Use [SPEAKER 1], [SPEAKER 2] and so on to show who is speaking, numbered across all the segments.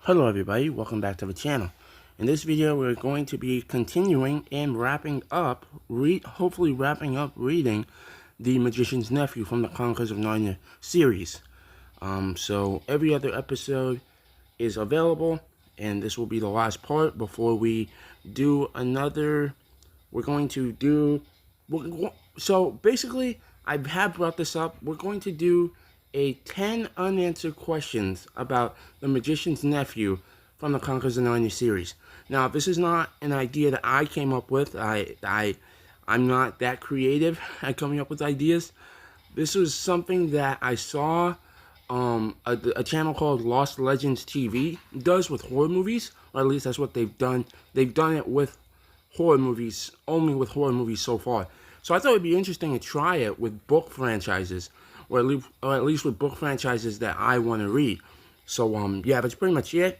[SPEAKER 1] Hello everybody, welcome back to the channel. In this video we're going to be continuing and hopefully wrapping up reading The Magician's Nephew from the Chronicles of Narnia series. So every other episode is available, and this will be the last part before we do another. So basically, I have brought this up. We're going to do a 10 unanswered questions about The Magician's Nephew from the Chronicles of Narnia series. Now, this is not an idea that I came up with. I'm not that creative at coming up with ideas. This was something that I saw a channel called Lost Legends TV does with horror movies, or at least that's what they've done. They've done it with horror movies, only with horror movies so far. So I thought it'd be interesting to try it with book franchises, or at least with book franchises that I want to read. So yeah, that's pretty much it.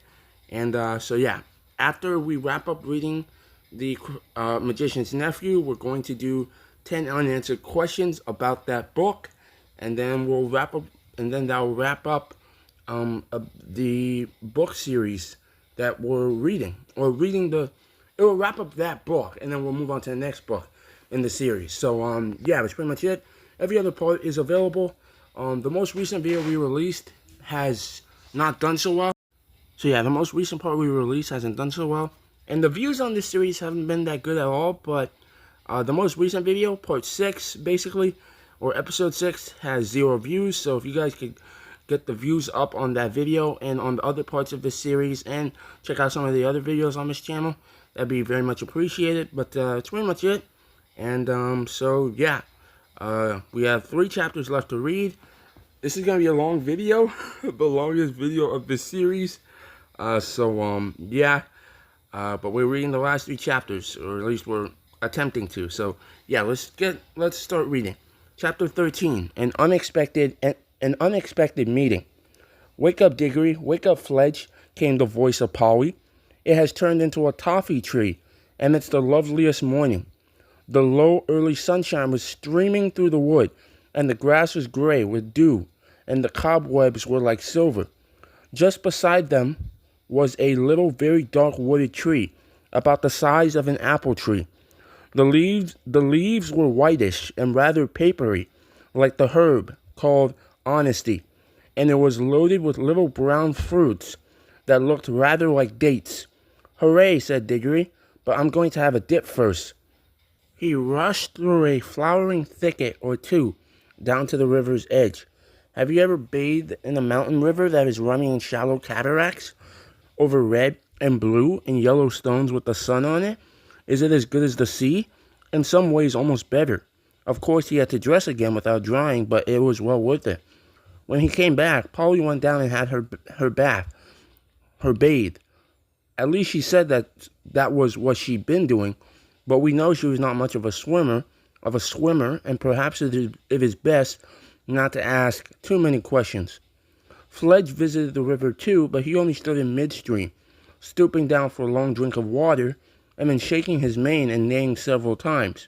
[SPEAKER 1] And so yeah, after we wrap up reading The Magician's Nephew, we're going to do 10 unanswered questions about that book, and then we'll wrap up. And then that'll wrap up the book series that we're reading, it will wrap up that book, and then we'll move on to the next book in the series. So yeah, that's pretty much it. Every other part is available. The most recent video we released has not done so well. So yeah, the most recent part we released hasn't done so well, and the views on this series haven't been that good at all. But the most recent video, part 6, basically, or episode 6, has 0 views. So if you guys could get the views up on that video and on the other parts of this series, and check out some of the other videos on this channel, that'd be very much appreciated. But that's pretty much it. And so yeah, we have 3 chapters left to read. This is gonna be a long video, the longest video of this series. Yeah, but we're reading the last 3 chapters, or at least we're attempting to. So yeah, let's start reading. Chapter 13, an unexpected meeting. "Wake up, Diggory, wake up, Fledge," came the voice of Polly. "It has turned into a toffee tree, and it's the loveliest morning." The low, early sunshine was streaming through the wood, and the grass was gray with dew, and the cobwebs were like silver. Just beside them was a little, very dark wooded tree, about the size of an apple tree. The leaves were whitish and rather papery, like the herb called honesty, and it was loaded with little brown fruits that looked rather like dates. "Hooray," said Diggory, "but I'm going to have a dip first." He rushed through a flowering thicket or two down to the river's edge. Have you ever bathed in a mountain river that is running in shallow cataracts over red and blue and yellow stones with the sun on it? Is it as good as the sea? In some ways, almost better. Of course, he had to dress again without drying, but it was well worth it. When he came back, Polly went down and had her bathe. At least she said that was what she'd been doing, but we know she was not much of a swimmer, and perhaps it is best not to ask too many questions. Fledge visited the river too, but he only stood in midstream, stooping down for a long drink of water, and then shaking his mane and neighing several times.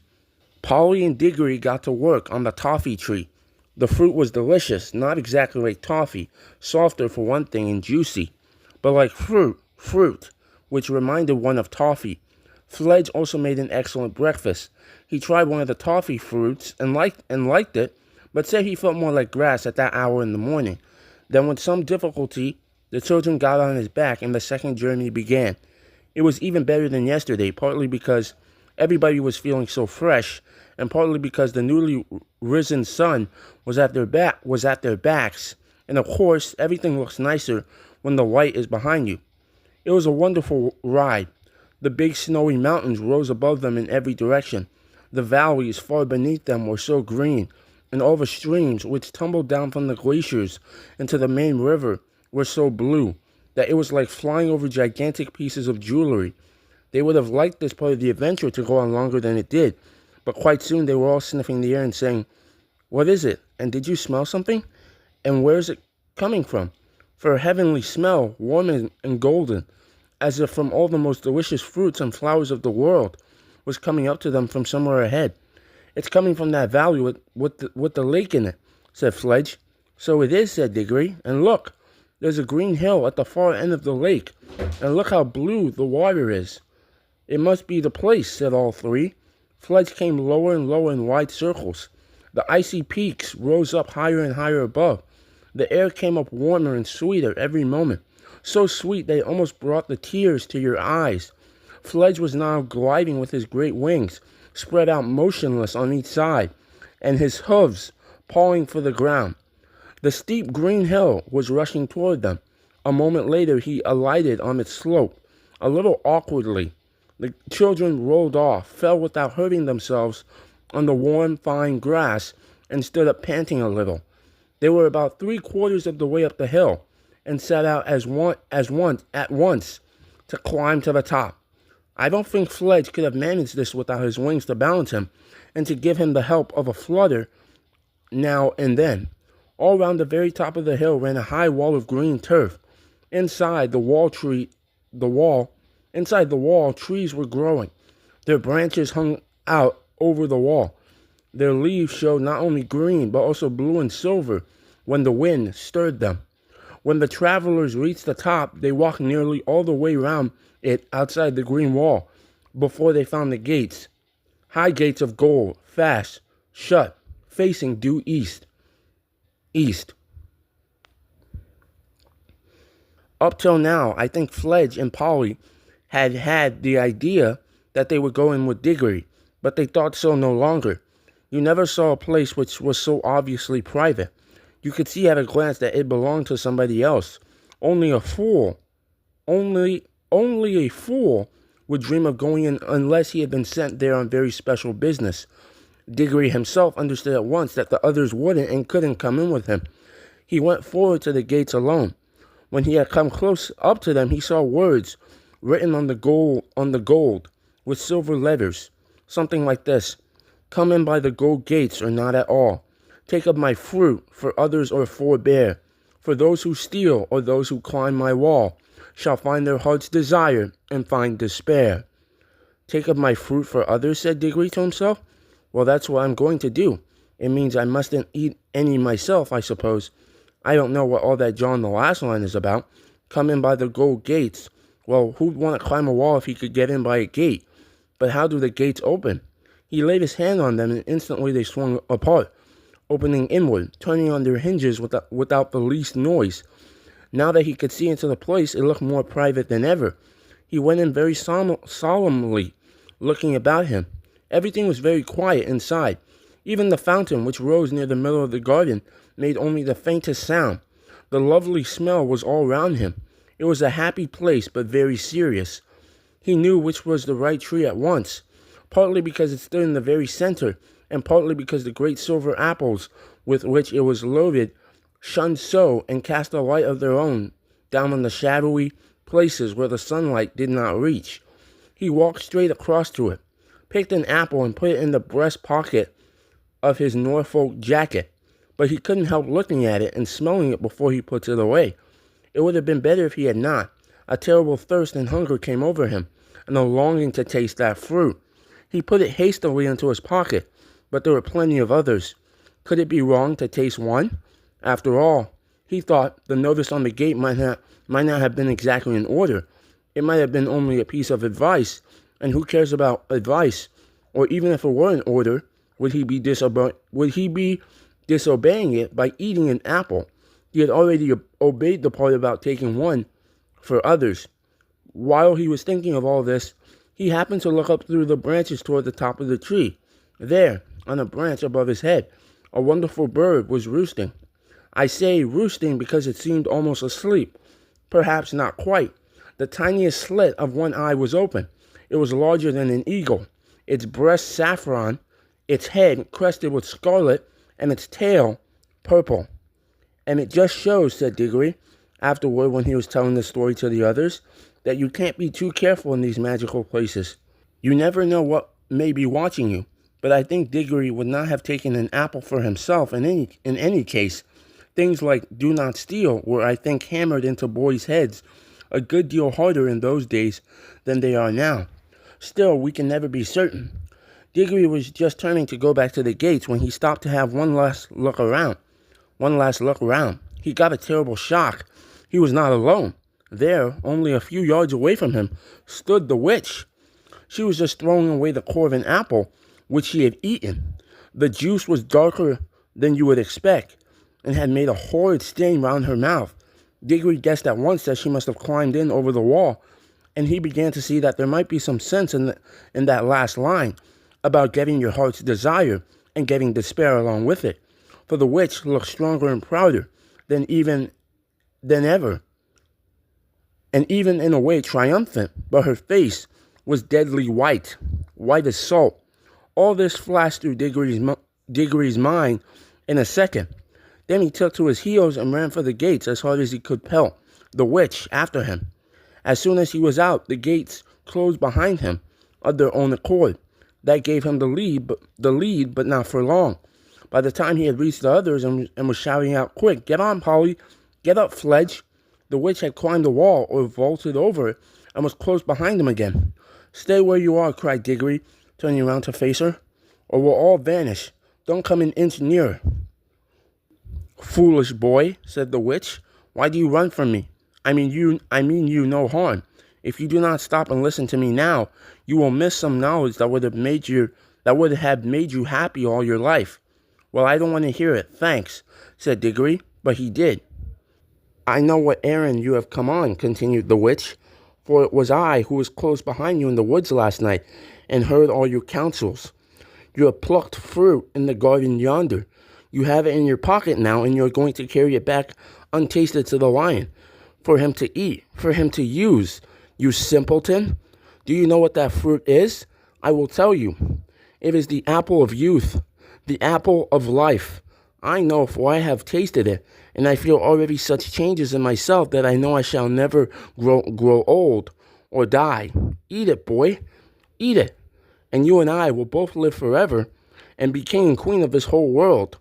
[SPEAKER 1] Polly and Diggory got to work on the toffee tree. The fruit was delicious, not exactly like toffee, softer for one thing and juicy, but like fruit, which reminded one of toffee. Fledge also made an excellent breakfast. He tried one of the toffee fruits and liked it, but said he felt more like grass at that hour in the morning. Then with some difficulty, the children got on his back and the second journey began. It was even better than yesterday, partly because everybody was feeling so fresh, and partly because the newly risen sun was at their backs, and of course, everything looks nicer when the light is behind you. It was a wonderful ride. The big snowy mountains rose above them in every direction. The valleys far beneath them were so green, and all the streams which tumbled down from the glaciers into the main river were so blue that it was like flying over gigantic pieces of jewelry. They would have liked this part of the adventure to go on longer than it did, but quite soon they were all sniffing the air and saying, "What is it? And did you smell something? And where is it coming from?" For a heavenly smell, warm and golden, as if from all the most delicious fruits and flowers of the world, was coming up to them from somewhere ahead. "It's coming from that valley with the lake in it," said Fledge. "So it is," said Diggory, "and look, There's a green hill at the far end of the lake, and look how blue the water is. It must be the place, said all three. Fledge came lower and lower in wide circles. The icy peaks rose up higher and higher above. The air came up warmer and sweeter every moment, so sweet that it almost brought the tears to your eyes. Fledge was now gliding with his great wings, spread out motionless on each side, and his hooves pawing for the ground. The steep green hill was rushing toward them. A moment later he alighted on its slope, a little awkwardly. The children rolled off, fell without hurting themselves on the warm, fine grass, and stood up panting a little. They were about 3/4 of the way up the hill, and set out at once to climb to the top. I don't think Fledge could have managed this without his wings to balance him, and to give him the help of a flutter now and then. All round the very top of the hill ran a high wall of green turf. Inside the wall, trees were growing. Their branches hung out over the wall. Their leaves showed not only green, but also blue and silver when the wind stirred them. When the travelers reached the top, they walked nearly all the way round it outside the green wall before they found the gates. High gates of gold, fast, shut, facing due east. Up till now, I think Fledge and Polly had the idea that they would go in with Diggory, but they thought so no longer. You never saw a place which was so obviously private. You could see at a glance that it belonged to somebody else. Only a fool would dream of going in unless he had been sent there on very special business. Diggory himself understood at once that the others wouldn't and couldn't come in with him. He went forward to the gates alone. When he had come close up to them, he saw words written on the gold with silver letters, something like this: "Come in by the gold gates or not at all. Take of my fruit, for others or forbear. For those who steal or those who climb my wall shall find their heart's desire and find despair." Take of my fruit for others, said Diggory to himself. Well, that's what I'm going to do. It means I mustn't eat any myself, I suppose. I don't know what all that John the last line is about. Come in by the gold gates. Well, who'd want to climb a wall if he could get in by a gate? But how do the gates open? He laid his hand on them, and instantly they swung apart, opening inward, turning on their hinges without the least noise. Now that he could see into the place, it looked more private than ever. He went in very solemnly, looking about him. Everything was very quiet inside. Even the fountain, which rose near the middle of the garden, made only the faintest sound. The lovely smell was all round him. It was a happy place, but very serious. He knew which was the right tree at once, partly because it stood in the very center, and partly because the great silver apples with which it was loaded shone so and cast a light of their own down on the shadowy places where the sunlight did not reach. He walked straight across to it, picked an apple and put it in the breast pocket of his Norfolk jacket, but he couldn't help looking at it and smelling it before he put it away. It would have been better if he had not. A terrible thirst and hunger came over him, and a longing to taste that fruit. He put it hastily into his pocket, but there were plenty of others. Could it be wrong to taste one? After all, he thought, the notice on the gate might not have been exactly in order. It might have been only a piece of advice, and who cares about advice? Or even if it were in order, would he be disobeying it by eating an apple? He had already obeyed the part about taking one for others. While he was thinking of all this, he happened to look up through the branches toward the top of the tree. There, on a branch above his head, a wonderful bird was roosting. I say roosting because it seemed almost asleep. Perhaps not quite. The tiniest slit of one eye was open. It was larger than an eagle, its breast saffron, its head crested with scarlet, and its tail purple. And it just shows, said Diggory, afterward when he was telling the story to the others, that you can't be too careful in these magical places. You never know what may be watching you, but I think Diggory would not have taken an apple for himself in any case. Things like do not steal were, I think, hammered into boys' heads a good deal harder in those days than they are now. Still, we can never be certain. Diggory was just turning to go back to the gates when he stopped to have one last look around. He got a terrible shock. He was not alone. There, only a few yards away from him, stood the witch. She was just throwing away the core of an apple, which she had eaten. The juice was darker than you would expect, and had made a horrid stain round her mouth. Diggory guessed at once that she must have climbed in over the wall, and he began to see that there might be some sense in that last line about getting your heart's desire and getting despair along with it. For the witch looked stronger and prouder than ever, and even in a way triumphant, but her face was deadly white, white as salt. All this flashed through Diggory's mind in a second. Then he took to his heels and ran for the gates as hard as he could pelt, the witch after him. As soon as he was out, the gates closed behind him of their own accord. That gave him the lead, but not for long. By the time he had reached the others and was shouting out, "Quick, get on, Polly! Get up, Fledge!" the witch had climbed the wall or vaulted over it and was close behind him again. "Stay where you are," cried Diggory, turning around to face her, "or we'll all vanish. Don't come an inch nearer." "Foolish boy," said the witch, "why do you run from me? I mean you no harm. If you do not stop and listen to me now, you will miss some knowledge that would have made you happy all your life." "Well, I don't want to hear it, thanks," said Diggory, but he did. "I know what errand you have come on," continued the witch, "for it was I who was close behind you in the woods last night and heard all your counsels. You have plucked fruit in the garden yonder. You have it in your pocket now, and you're going to carry it back untasted to the lion, for him to eat, for him to use. You simpleton! Do you know what that fruit is? I will tell you. It is the apple of youth, the apple of life. I know, for I have tasted it, and I feel already such changes in myself that I know I shall never grow old or die. Eat it, boy, eat it, and you and I will both live forever and be king and queen of this whole world,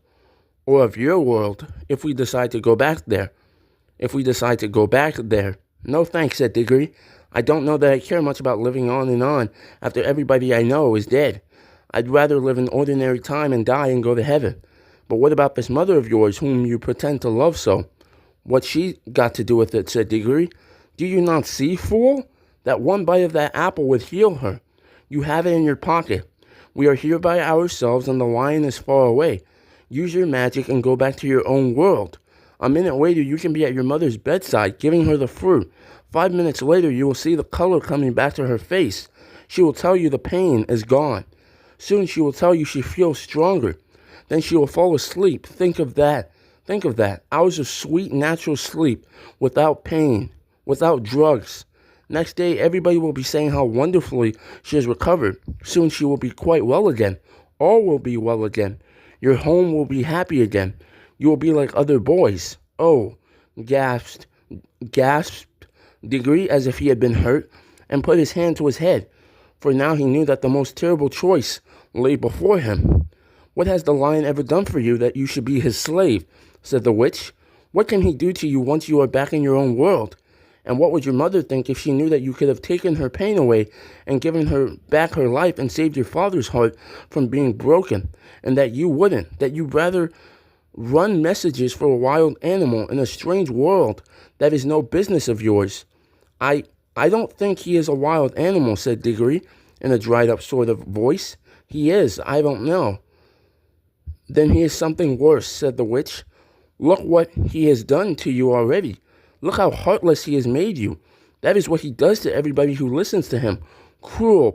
[SPEAKER 1] or of your world, if we decide to go back there. No thanks," said Diggory. "I don't know that I care much about living on and on after everybody I know is dead. I'd rather live an ordinary time and die and go to heaven. But what about this mother of yours whom you pretend to love so? What's she got to do with it?" said Diggory. "Do you not see, fool, that one bite of that apple would heal her? You have it in your pocket. We are here by ourselves and the lion is far away. Use your magic and go back to your own world. A minute later, you can be at your mother's bedside, giving her the fruit. 5 minutes later, you will see the color coming back to her face. She will tell you the pain is gone. Soon she will tell you she feels stronger. Then she will fall asleep. Think of that. Hours of sweet, natural sleep, without pain, without drugs. Next day, everybody will be saying how wonderfully she has recovered. Soon she will be quite well again. All will be well again. Your home will be happy again. You will be like other boys." "Oh," gasped Diggory as if he had been hurt, and put his hand to his head, for now he knew that the most terrible choice lay before him. "What has the lion ever done for you that you should be his slave?" said the witch. "What can he do to you once you are back in your own world? And what would your mother think if she knew that you could have taken her pain away and given her back her life and saved your father's heart from being broken, and that you wouldn't, that you'd rather run messages for a wild animal in a strange world that is no business of yours?" I don't think he is a wild animal," said Diggory in a dried-up sort of voice. "He is. I don't know." "Then he is something worse," said the witch. "Look what he has done to you already. Look how heartless he has made you. That is what he does to everybody who listens to him. Cruel,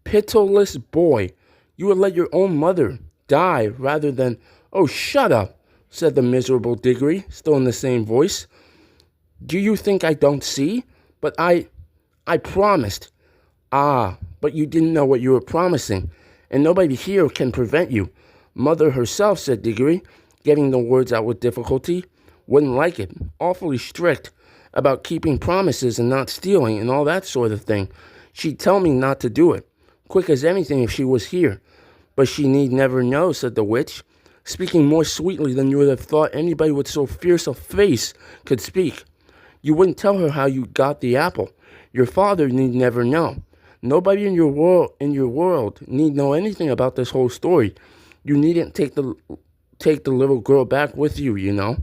[SPEAKER 1] pitiless boy. You would let your own mother die rather than—" "Oh, shut up," said the miserable Diggory, still in the same voice. "Do you think I don't see? But I promised." "Ah, but you didn't know what you were promising, and nobody here can prevent you. Mother herself," said Diggory, getting the words out with difficulty, "wouldn't like it. Awfully strict about keeping promises and not stealing and all that sort of thing. She'd tell me not to do it, quick as anything if she was here. But she need never know," said the witch, speaking more sweetly than you would have thought anybody with so fierce a face could speak. "You wouldn't tell her how you got the apple. Your father need never know. Nobody in your world need know anything about this whole story. You needn't take the little girl back with you, you know.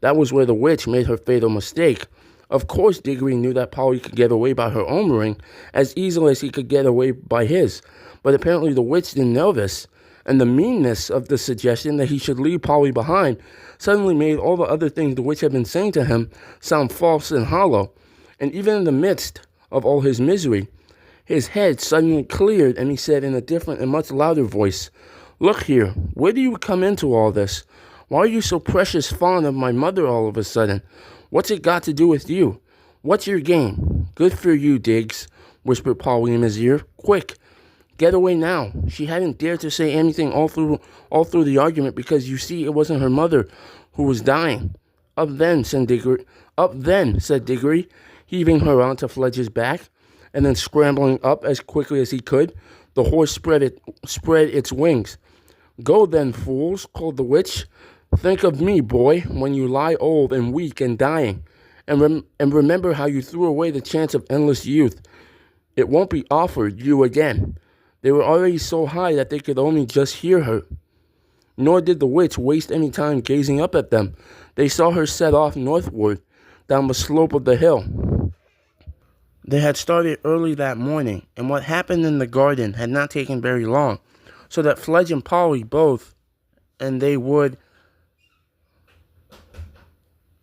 [SPEAKER 1] That was where the witch made her fatal mistake. Of course, Diggory knew that Polly could get away by her own ring as easily as he could get away by his, but apparently the witch didn't know this, and the meanness of the suggestion that he should leave Polly behind suddenly made all the other things the witch had been saying to him sound false and hollow. And even in the midst of all his misery, his head suddenly cleared, and he said in a different and much louder voice, "Look here, where do you come into all this? Why are you so precious fond of my mother all of a sudden? What's it got to do with you? What's your game?" "Good for you, Diggs," whispered Polly in his ear. "Quick, get away now." She hadn't dared to say anything all through the argument because, you see, it wasn't her mother who was dying. Up then," said Diggory, heaving her onto Fledge's back, and then scrambling up as quickly as he could. The horse spread its wings. "Go then, fools," called the witch. "Think of me, boy, when you lie old and weak and dying, and remember how you threw away the chance of endless youth. It won't be offered you again." They were already so high that they could only just hear her. Nor did the witch waste any time gazing up at them. They saw her set off northward, down the slope of the hill. They had started early that morning, and what happened in the garden had not taken very long, so that Fledge and Polly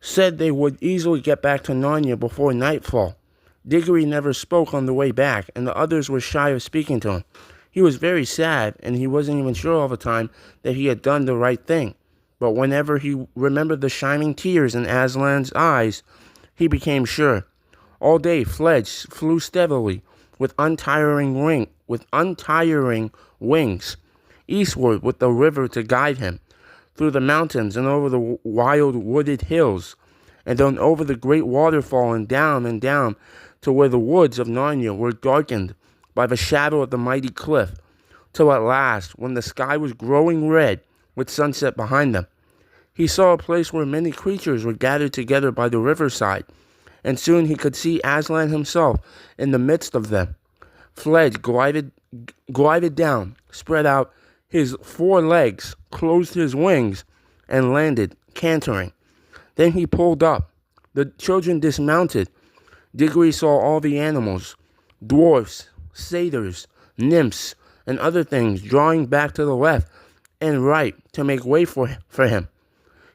[SPEAKER 1] said they would easily get back to Narnia before nightfall. Diggory never spoke on the way back, and the others were shy of speaking to him. He was very sad, and he wasn't even sure all the time that he had done the right thing. But whenever he remembered the shining tears in Aslan's eyes, he became sure. All day Fledge flew steadily, with untiring wings, eastward with the river to guide him, through the mountains and over the wild wooded hills, and then over the great waterfall and down to where the woods of Narnia were darkened by the shadow of the mighty cliff, till at last, when the sky was growing red with sunset behind them, he saw a place where many creatures were gathered together by the riverside, and soon he could see Aslan himself in the midst of them. Fledge glided down, spread out his 4 legs, closed his wings, and landed, cantering. Then he pulled up. The children dismounted. Diggory saw all the animals, dwarfs, satyrs, nymphs, and other things drawing back to the left and right to make way for him.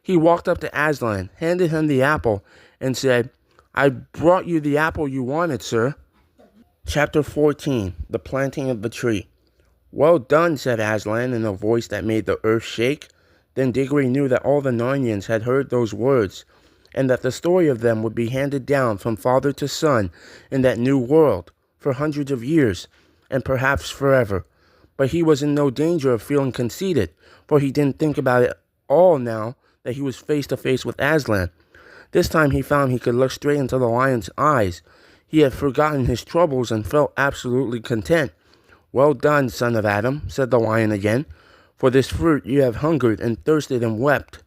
[SPEAKER 1] He walked up to Aslan, handed him the apple, and said, "I brought you the apple you wanted, sir." Chapter 14. The Planting of the Tree. "Well done," said Aslan in a voice that made the earth shake. Then Diggory knew that all the Narnians had heard those words, and that the story of them would be handed down from father to son in that new world for hundreds of years, and perhaps forever. But he was in no danger of feeling conceited, for he didn't think about it all now that he was face to face with Aslan. This time he found he could look straight into the lion's eyes. He had forgotten his troubles and felt absolutely content. "Well done, son of Adam," said the lion again. "For this fruit you have hungered and thirsted and wept.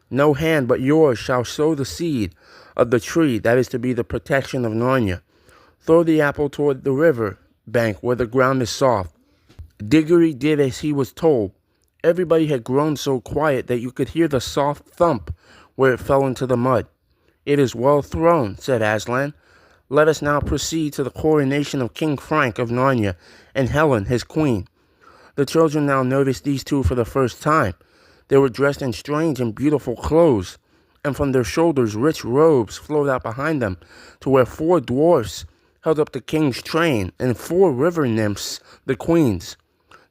[SPEAKER 1] No hand but yours shall sow the seed of the tree that is to be the protection of Narnia. Throw the apple toward the river bank where the ground is soft." Diggory did as he was told. Everybody had grown so quiet that you could hear the soft thump where it fell into the mud. "It is well thrown," said Aslan. "Let us now proceed to the coronation of King Frank of Narnia and Helen, his queen." The children now noticed these two for the first time. They were dressed in strange and beautiful clothes, and from their shoulders rich robes flowed out behind them to where 4 dwarfs held up the king's train and 4 river nymphs the queen's.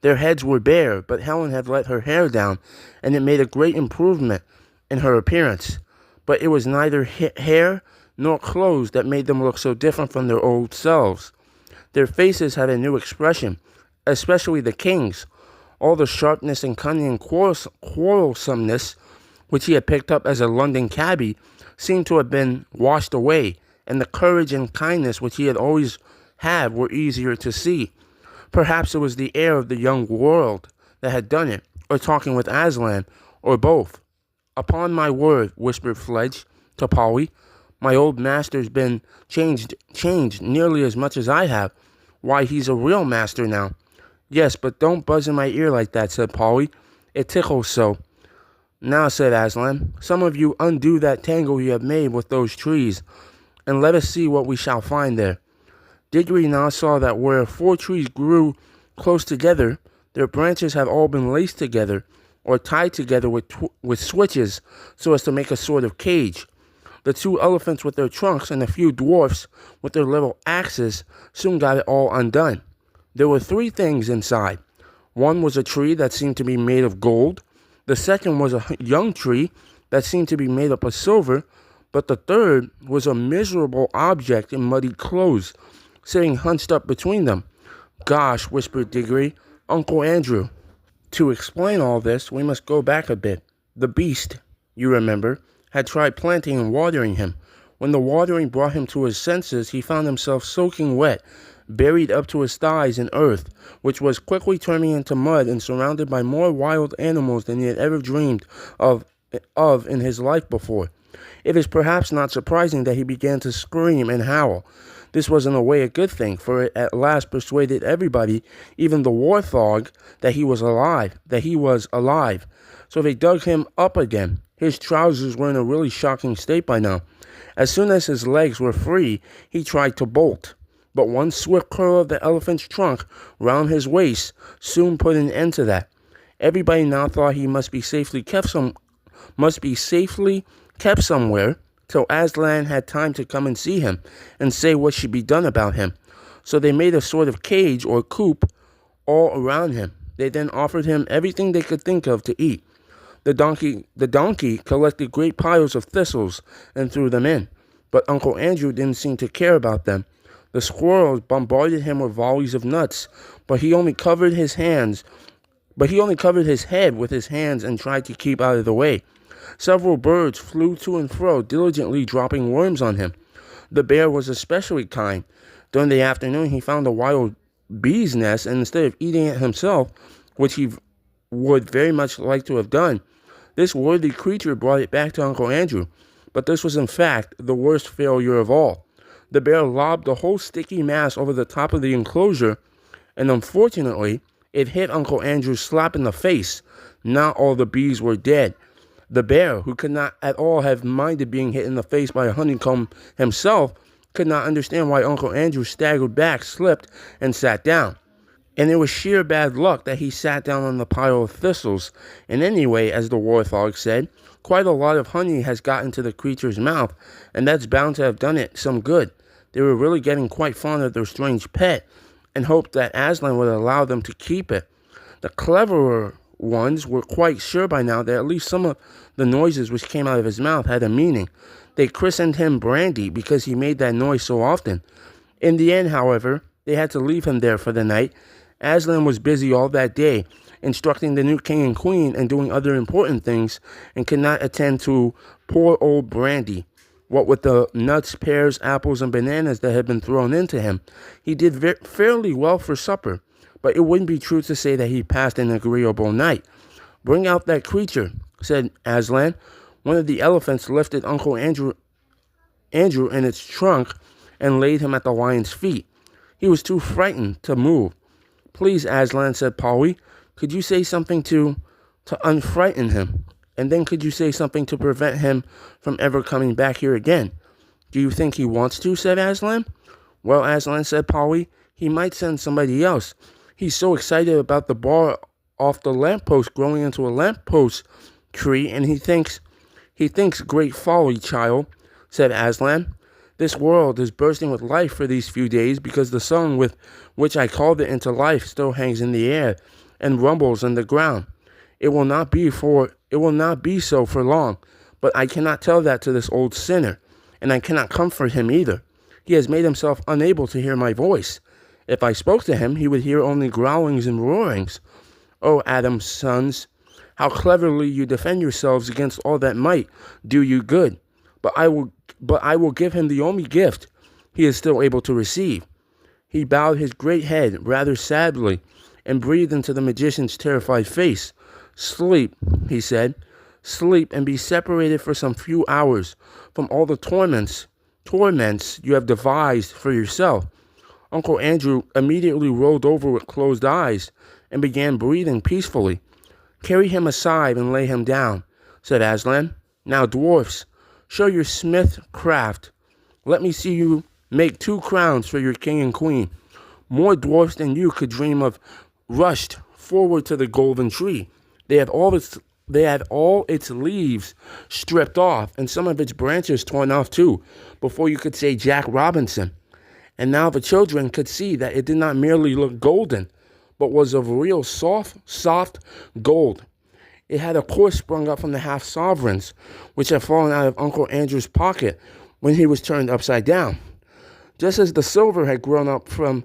[SPEAKER 1] Their heads were bare, but Helen had let her hair down, and it made a great improvement in her appearance. But it was neither hair nor clothes that made them look so different from their old selves. Their faces had a new expression, especially the king's. All the sharpness and cunning and quarrelsomeness which he had picked up as a London cabbie seemed to have been washed away, and the courage and kindness which he had always had were easier to see. Perhaps it was the air of the young world that had done it, or talking with Aslan, or both. "Upon my word," whispered Fledge to Polly, "my old master's been changed nearly as much as I have. Why, he's a real master now." "Yes, but don't buzz in my ear like that," said Polly. "It tickles so." "Now," said Aslan, "some of you undo that tangle you have made with those trees, and let us see what we shall find there." Diggory now saw that where 4 trees grew close together, their branches had all been laced together, or tied together with switches, so as to make a sort of cage. The 2 elephants with their trunks and a few dwarfs with their little axes soon got it all undone. There were 3 things inside. One was a tree that seemed to be made of gold. The second was a young tree that seemed to be made up of silver. But the third was a miserable object in muddy clothes, sitting hunched up between them. "Gosh," whispered Diggory, "Uncle Andrew." To explain all this, we must go back a bit. The beast, you remember, had tried planting and watering him. When the watering brought him to his senses, he found himself soaking wet, buried up to his thighs in earth, which was quickly turning into mud, and surrounded by more wild animals than he had ever dreamed of in his life before. It is perhaps not surprising that he began to scream and howl. This was in a way a good thing, for it at last persuaded everybody, even the warthog, that he was alive. So they dug him up again. His trousers were in a really shocking state by now. As soon as his legs were free, he tried to bolt. But one swift curl of the elephant's trunk round his waist soon put an end to that. Everybody now thought he must be safely kept somewhere till Aslan had time to come and see him and say what should be done about him. So they made a sort of cage or coop all around him. They then offered him everything they could think of to eat. The donkey collected great piles of thistles and threw them in, but Uncle Andrew didn't seem to care about them. The squirrels bombarded him with volleys of nuts, but he only covered his head with his hands and tried to keep out of the way. Several birds flew to and fro, diligently dropping worms on him. The bear was especially kind. During the afternoon, he found a wild bee's nest, and instead of eating it himself, which he would very much like to have done, this worthy creature brought it back to Uncle Andrew. But this was in fact the worst failure of all. The bear lobbed the whole sticky mass over the top of the enclosure, and unfortunately, it hit Uncle Andrew slap in the face. Not all the bees were dead. The bear, who could not at all have minded being hit in the face by a honeycomb himself, could not understand why Uncle Andrew staggered back, slipped, and sat down. And it was sheer bad luck that he sat down on the pile of thistles. And anyway, as the warthog said, quite a lot of honey has got into the creature's mouth, and that's bound to have done it some good. They were really getting quite fond of their strange pet, and hoped that Aslan would allow them to keep it. The cleverer ones were quite sure by now that at least some of the noises which came out of his mouth had a meaning. They christened him Brandy because he made that noise so often. In the end, however, they had to leave him there for the night. Aslan was busy all that day, instructing the new king and queen and doing other important things, and could not attend to poor old Brandy. What with the nuts, pears, apples, and bananas that had been thrown into him, he did fairly well for supper, but it wouldn't be true to say that he passed an agreeable night. "Bring out that creature," said Aslan. One of the elephants lifted Uncle Andrew in its trunk and laid him at the lion's feet. He was too frightened to move. "Please, Aslan," said Polly, "could you say something to unfrighten him? And then could you say something to prevent him from ever coming back here again?" "Do you think he wants to?" said Aslan. "Well, Aslan," said Polly, "he might send somebody else. He's so excited about the bar off the lamppost growing into a lamppost tree, and he thinks great folly, child," said Aslan. "This world is bursting with life for these few days because the sun with which I called it into life still hangs in the air and rumbles in the ground. It will not be so for long, but I cannot tell that to this old sinner, and I cannot comfort him either. He has made himself unable to hear my voice. If I spoke to him, he would hear only growlings and roarings. Oh, Adam's sons, how cleverly you defend yourselves against all that might do you good. But I will give him the only gift he is still able to receive." He bowed his great head rather sadly and breathed into the magician's terrified face. "Sleep," he said. "Sleep and be separated for some few hours from all the torments you have devised for yourself." Uncle Andrew immediately rolled over with closed eyes and began breathing peacefully. "Carry him aside and lay him down," said Aslan. "Now, dwarfs, show your smith craft. Let me see you make 2 crowns for your king and queen. More dwarfs than you could dream of rushed forward to the golden tree. They had all its leaves stripped off and some of its branches torn off too, before you could say Jack Robinson. And now the children could see that it did not merely look golden, but was of real soft gold. It had of course sprung up from the half-sovereigns, which had fallen out of Uncle Andrew's pocket when he was turned upside down, just as the silver had grown up from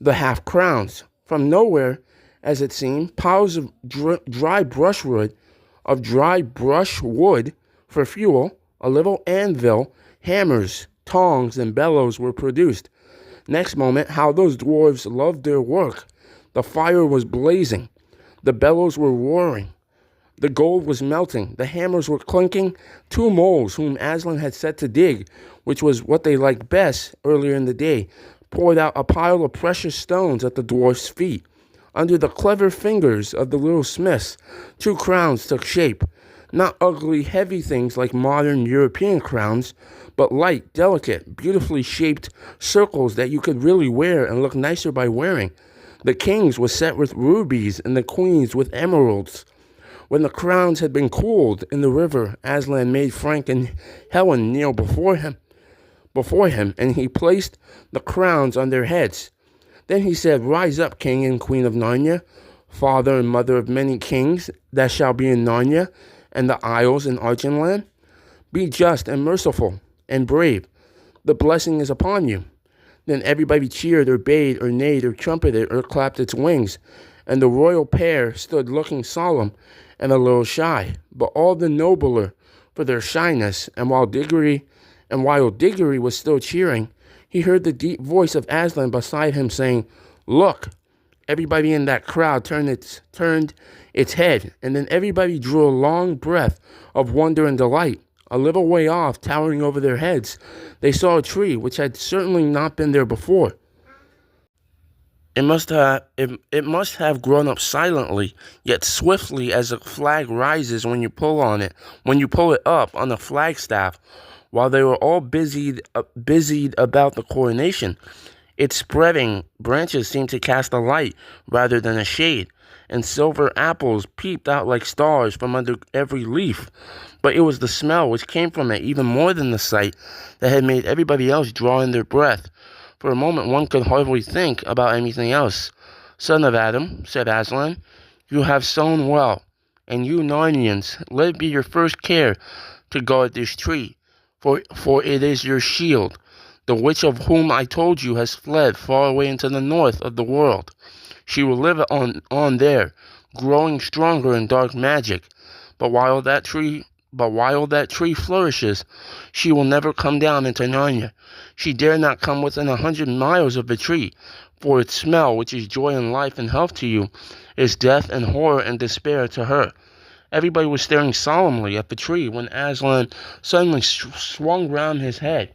[SPEAKER 1] the half-crowns. From nowhere, as it seemed, piles of dry brushwood for fuel, a little anvil, hammers, tongs, and bellows were produced. Next moment, how those dwarves loved their work. The fire was blazing. The bellows were roaring. The gold was melting. The hammers were clinking. 2 moles, whom Aslan had set to dig, which was what they liked best earlier in the day, poured out a pile of precious stones at the dwarf's feet. Under the clever fingers of the little smiths, 2 crowns took shape. Not ugly, heavy things like modern European crowns, but light, delicate, beautifully shaped circles that you could really wear and look nicer by wearing. The king's was set with rubies and the queen's with emeralds. When the crowns had been cooled in the river, Aslan made Frank and Helen kneel before him, and he placed the crowns on their heads. Then he said, "Rise up, King and Queen of Narnia, father and mother of many kings that shall be in Narnia and the Isles and Archenland. Be just and merciful and brave. The blessing is upon you." Then everybody cheered or bayed or neighed or trumpeted or clapped its wings, and the royal pair stood looking solemn and a little shy, but all the nobler for their shyness. And while Diggory was still cheering, he heard the deep voice of Aslan beside him saying, "Look!" Everybody in that crowd turned its head, and then everybody drew a long breath of wonder and delight. A little way off, towering over their heads, they saw a tree which had certainly not been there before. It must have grown up silently, yet swiftly, as a flag rises when you pull it up on a flagstaff. While they were all busied about the coronation, its spreading branches seemed to cast a light rather than a shade, and silver apples peeped out like stars from under every leaf. But it was the smell which came from it, even more than the sight, that had made everybody else draw in their breath. For a moment one could hardly think about anything else. "Son of Adam," said Aslan, "you have sown well, and you Narnians, let it be your first care to guard this tree, for it is your shield. The witch of whom I told you has fled far away into the north of the world. She will live on there, growing stronger in dark magic. But while that tree flourishes, she will never come down into Narnia. She dare not come within 100 miles of the tree, for its smell, which is joy and life and health to you, is death and horror and despair to her." Everybody was staring solemnly at the tree when Aslan suddenly swung round his head,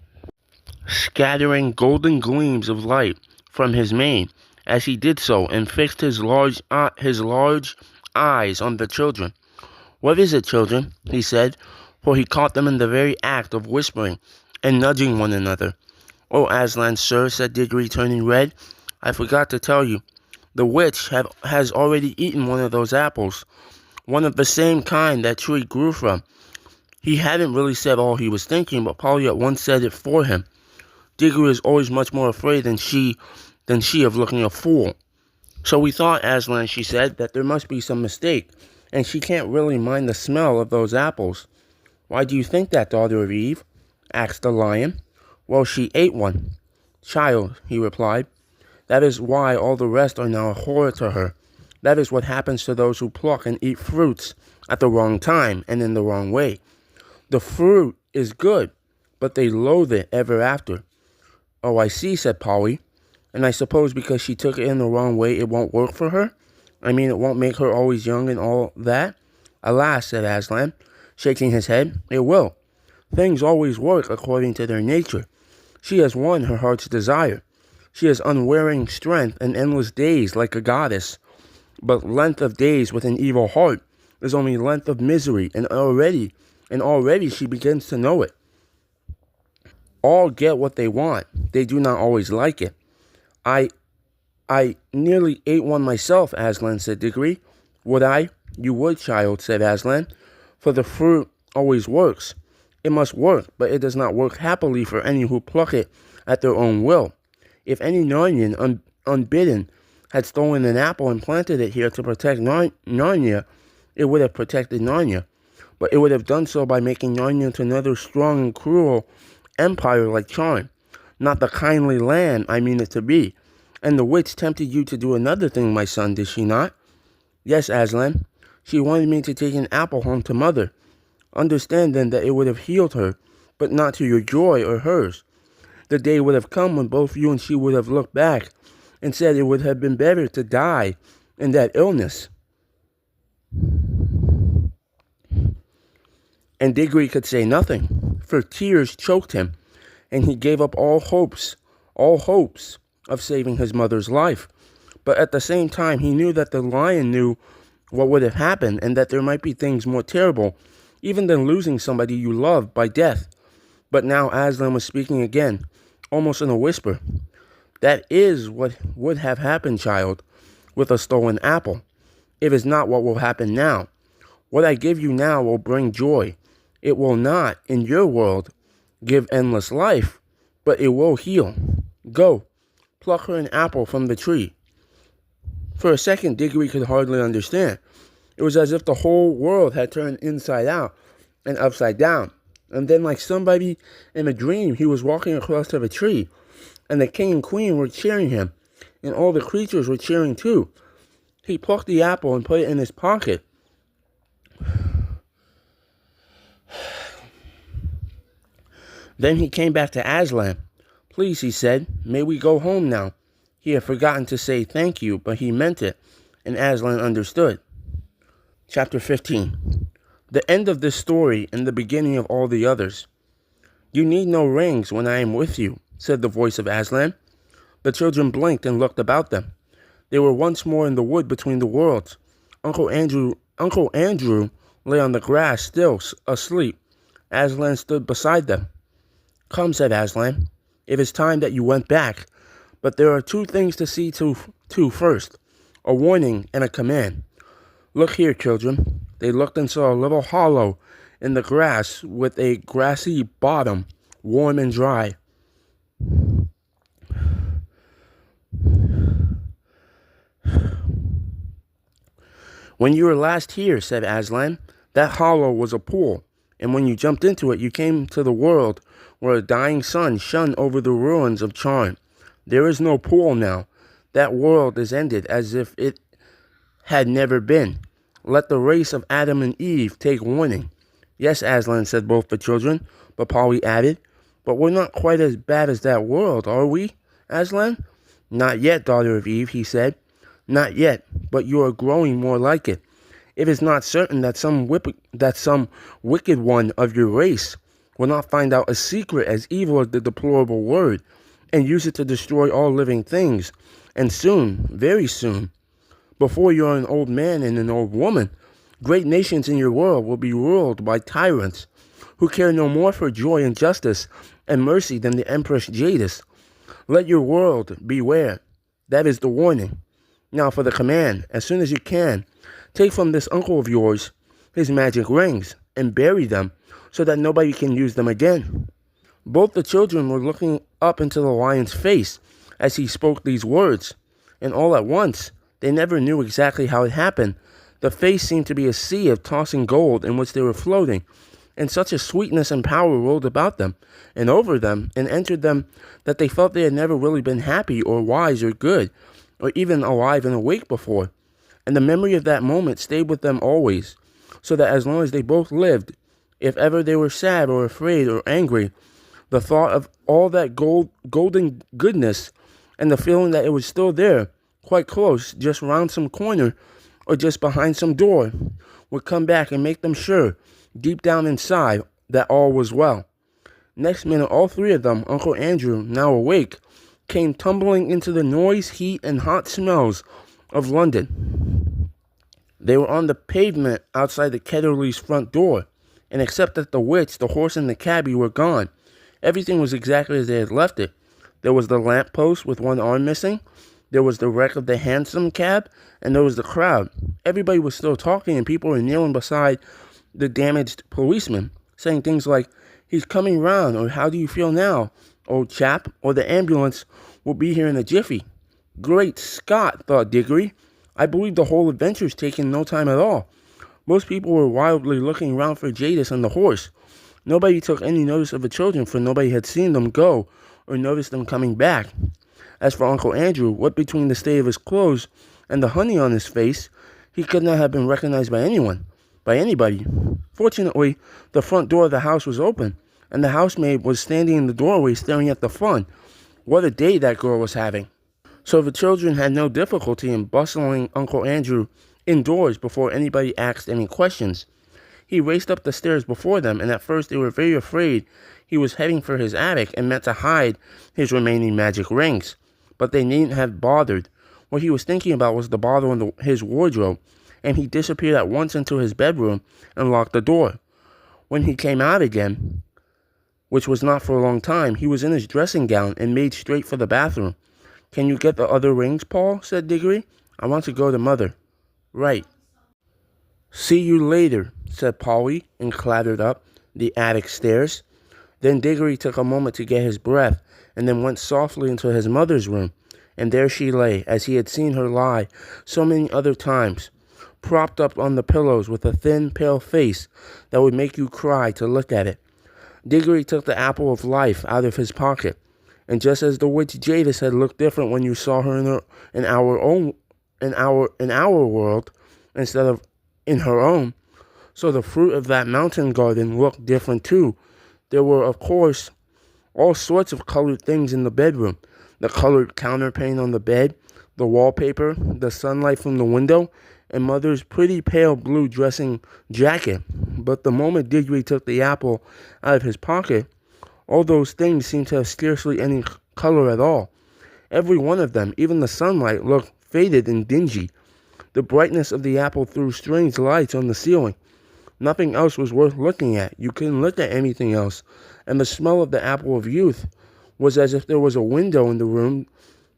[SPEAKER 1] scattering golden gleams of light from his mane as he did so, and fixed his large eyes on the children. "What is it, children?" he said, for he caught them in the very act of whispering and nudging one another. "Oh, Aslan, sir," said Diggory, turning red, "I forgot to tell you. The witch has already eaten one of those apples, one of the same kind that tree grew from." He hadn't really said all he was thinking, but Polly at once said it for him. Diggory is always much more afraid than she of looking a fool. "So we thought, Aslan," she said, "that there must be some mistake, and she can't really mind the smell of those apples." "Why do you think that, daughter of Eve?" asked the lion. "Well, she ate one." "Child," he replied, "that is why all the rest are now a horror to her. That is what happens to those who pluck and eat fruits at the wrong time and in the wrong way. The fruit is good, but they loathe it ever after." "Oh, I see," said Polly. "And I suppose because she took it in the wrong way it won't work for her? I mean, it won't make her always young and all that?" "Alas," said Aslan, shaking his head, "it will. Things always work according to their nature. She has won her heart's desire. She has unwearying strength and endless days like a goddess. But length of days with an evil heart is only length of misery, and already she begins to know it. All get what they want. They do not always like it. I I nearly ate one myself, Aslan, said Diggory. Would I? You would, child, said Aslan, for the fruit always works. It must work, but it does not work happily for any who pluck it at their own will. If any Narnian, unbidden, had stolen an apple and planted it here to protect Narnia, it would have protected Narnia. But it would have done so by making Narnia into another strong and cruel empire like Charm. Not the kindly land I mean it to be. And the witch tempted you to do another thing, my son, did she not? Yes, Aslan. She wanted me to take an apple home to Mother. Understand then that it would have healed her, but not to your joy or hers. The day would have come when both you and she would have looked back and said it would have been better to die in that illness. And Diggory could say nothing, for tears choked him, and he gave up all hopes of saving his mother's life. But at the same time, he knew that the lion knew what would have happened, and that there might be things more terrible, even than losing somebody you love by death. But now Aslan was speaking again, almost in a whisper. That is what would have happened, child, with a stolen apple. It is not what will happen now. What I give you now will bring joy. It will not, in your world, give endless life, but it will heal. Go, pluck her an apple from the tree. For a second, Diggory could hardly understand. It was as if the whole world had turned inside out and upside down. And then, like somebody in a dream, he was walking across to the tree, and the king and queen were cheering him, and all the creatures were cheering too. He plucked the apple and put it in his pocket. Then he came back to Aslan. Please, he said, may we go home now? He had forgotten to say thank you, but he meant it, and Aslan understood. Chapter 15. The end of this story and the beginning of all the others. You need no rings when I am with you, said the voice of Aslan. The children blinked and looked about them. They were once more in the wood between the worlds. Uncle Andrew lay on the grass, still asleep. Aslan stood beside them. Come, said Aslan. It is time that you went back. But there are two things to see to first, a warning and a command. Look here, children. They looked and saw a little hollow in the grass with a grassy bottom, warm and dry. When you were last here, said Aslan, that hollow was a pool, and when you jumped into it, you came to the world where a dying sun shone over the ruins of Charm. There is no pool now. That world is ended as if it had never been. Let the race of Adam and Eve take warning. Yes, Aslan, said both the children, but Polly added, but we're not quite as bad as that world, are we, Aslan? Not yet, daughter of Eve, he said. Not yet, but you are growing more like it. It is not certain that some wicked one of your race will not find out a secret as evil as the deplorable word, and use it to destroy all living things, and soon, very soon, before you are an old man and an old woman, great nations in your world will be ruled by tyrants who care no more for joy and justice and mercy than the Empress Jadis. Let your world beware. That is the warning. Now for the command, as soon as you can, take from this uncle of yours his magic rings and bury them so that nobody can use them again. Both the children were looking up into the lion's face as he spoke these words, and all at once, they never knew exactly how it happened. The face seemed to be a sea of tossing gold in which they were floating, and such a sweetness and power rolled about them, and over them, and entered them, that they felt they had never really been happy, or wise, or good, or even alive and awake before. And the memory of that moment stayed with them always, so that as long as they both lived, if ever they were sad, or afraid, or angry, the thought of all that golden goodness, and the feeling that it was still there, quite close, just round some corner, or just behind some door, would come back and make them sure, deep down inside, that all was well. Next minute, all three of them, Uncle Andrew, now awake, came tumbling into the noise, heat, and hot smells of London. They were on the pavement outside the Ketterleys' front door, and except that the witch, the horse, and the cabbie were gone, everything was exactly as they had left it. There was the lamp post with one arm missing, there was the wreck of the hansom cab, and there was the crowd. Everybody was still talking, and people were kneeling beside the damaged policeman, saying things like, "He's coming round," or "How do you feel now, old chap?" or "The ambulance will be here in a jiffy." Great Scott, thought Diggory. I believe the whole adventure's taken no time at all. Most people were wildly looking round for Jadis and the horse. Nobody took any notice of the children, for nobody had seen them go or noticed them coming back. As for Uncle Andrew, what between the state of his clothes and the honey on his face, he could not have been recognized by anybody. Fortunately, the front door of the house was open, and the housemaid was standing in the doorway staring at the fun. What a day that girl was having. So the children had no difficulty in bustling Uncle Andrew indoors before anybody asked any questions. He raced up the stairs before them, and at first they were very afraid he was heading for his attic and meant to hide his remaining magic rings. But they needn't have bothered. What he was thinking about was the bottle in his wardrobe, and he disappeared at once into his bedroom and locked the door. When he came out again, which was not for a long time, he was in his dressing gown and made straight for the bathroom. "Can you get the other rings, Paul?" said Diggory. "I want to go to Mother." "Right." "See you later," said Polly, and clattered up the attic stairs. Then Diggory took a moment to get his breath, and then went softly into his mother's room, and there she lay, as he had seen her lie so many other times, propped up on the pillows with a thin, pale face that would make you cry to look at it. Diggory took the apple of life out of his pocket, and just as the witch Jadis had looked different when you saw her in our world instead of in her own, so the fruit of that mountain garden looked different too. There were, of course, all sorts of colored things in the bedroom. The colored counterpane on the bed, the wallpaper, the sunlight from the window, and Mother's pretty pale blue dressing jacket. But the moment Diggory took the apple out of his pocket, all those things seemed to have scarcely any color at all. Every one of them, even the sunlight, looked faded and dingy. The brightness of the apple threw strange lights on the ceiling. Nothing else was worth looking at. You couldn't look at anything else. And the smell of the apple of youth was as if there was a window in the room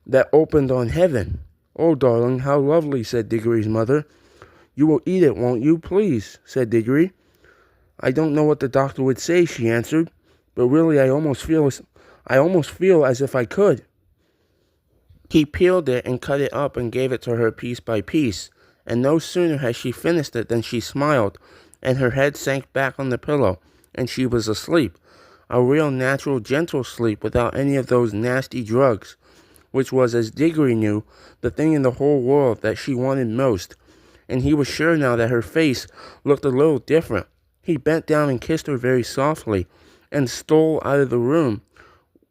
[SPEAKER 1] that opened on heaven. "Oh, darling, how lovely," said Diggory's mother. "You will eat it, won't you, please?" said Diggory. "I don't know what the doctor would say," she answered, "but really I almost feel as if I could." He peeled it and cut it up and gave it to her piece by piece, and no sooner had she finished it than she smiled, and her head sank back on the pillow, and she was asleep. A real natural, gentle sleep without any of those nasty drugs, which was, as Diggory knew, the thing in the whole world that she wanted most, and he was sure now that her face looked a little different. He bent down and kissed her very softly, and stole out of the room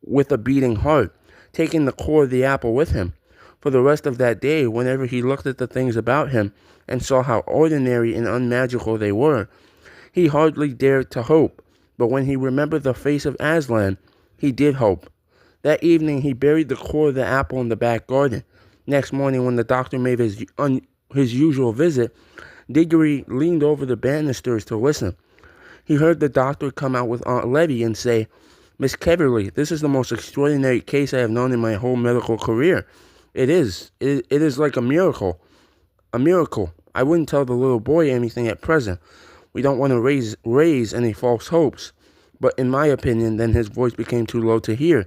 [SPEAKER 1] with a beating heart, taking the core of the apple with him. For the rest of that day, whenever he looked at the things about him and saw how ordinary and unmagical they were, he hardly dared to hope. But when he remembered the face of Aslan, he did hope. That evening he buried the core of the apple in the back garden. Next morning, when the doctor made his usual visit, Diggory leaned over the banisters to listen. He heard the doctor come out with Aunt Letty and say, "Miss Keverley, this is the most extraordinary case I have known in my whole medical career. It is like a miracle. A miracle. I wouldn't tell the little boy anything at present. We don't want to raise any false hopes. But in my opinion," then his voice became too low to hear.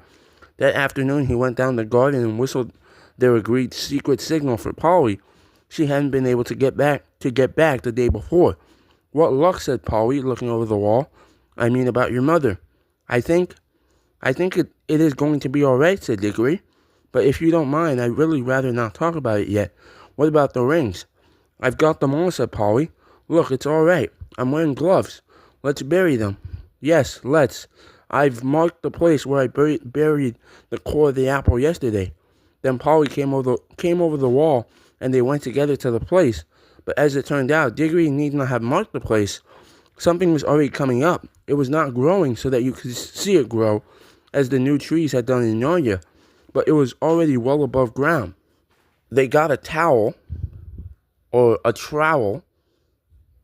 [SPEAKER 1] "That afternoon he went down the garden and whistled their agreed secret signal for Polly. She hadn't been able to get back the day before." "What luck," said Polly, looking over the wall. "I mean about your mother." I think it is going to be all right," said Diggory. "But if you don't mind, I'd really rather not talk about it yet. What about the rings?" "I've got them all," said Polly. "Look, it's all right. I'm wearing gloves. Let's bury them." "Yes, let's. I've marked the place where I buried the core of the apple yesterday." Then Polly came over the wall, and they went together to the place. But as it turned out, Diggory need not have marked the place. Something was already coming up. It was not growing so that you could see it grow, as the new trees had done in Narnia, but it was already well above ground. They got a towel, or a trowel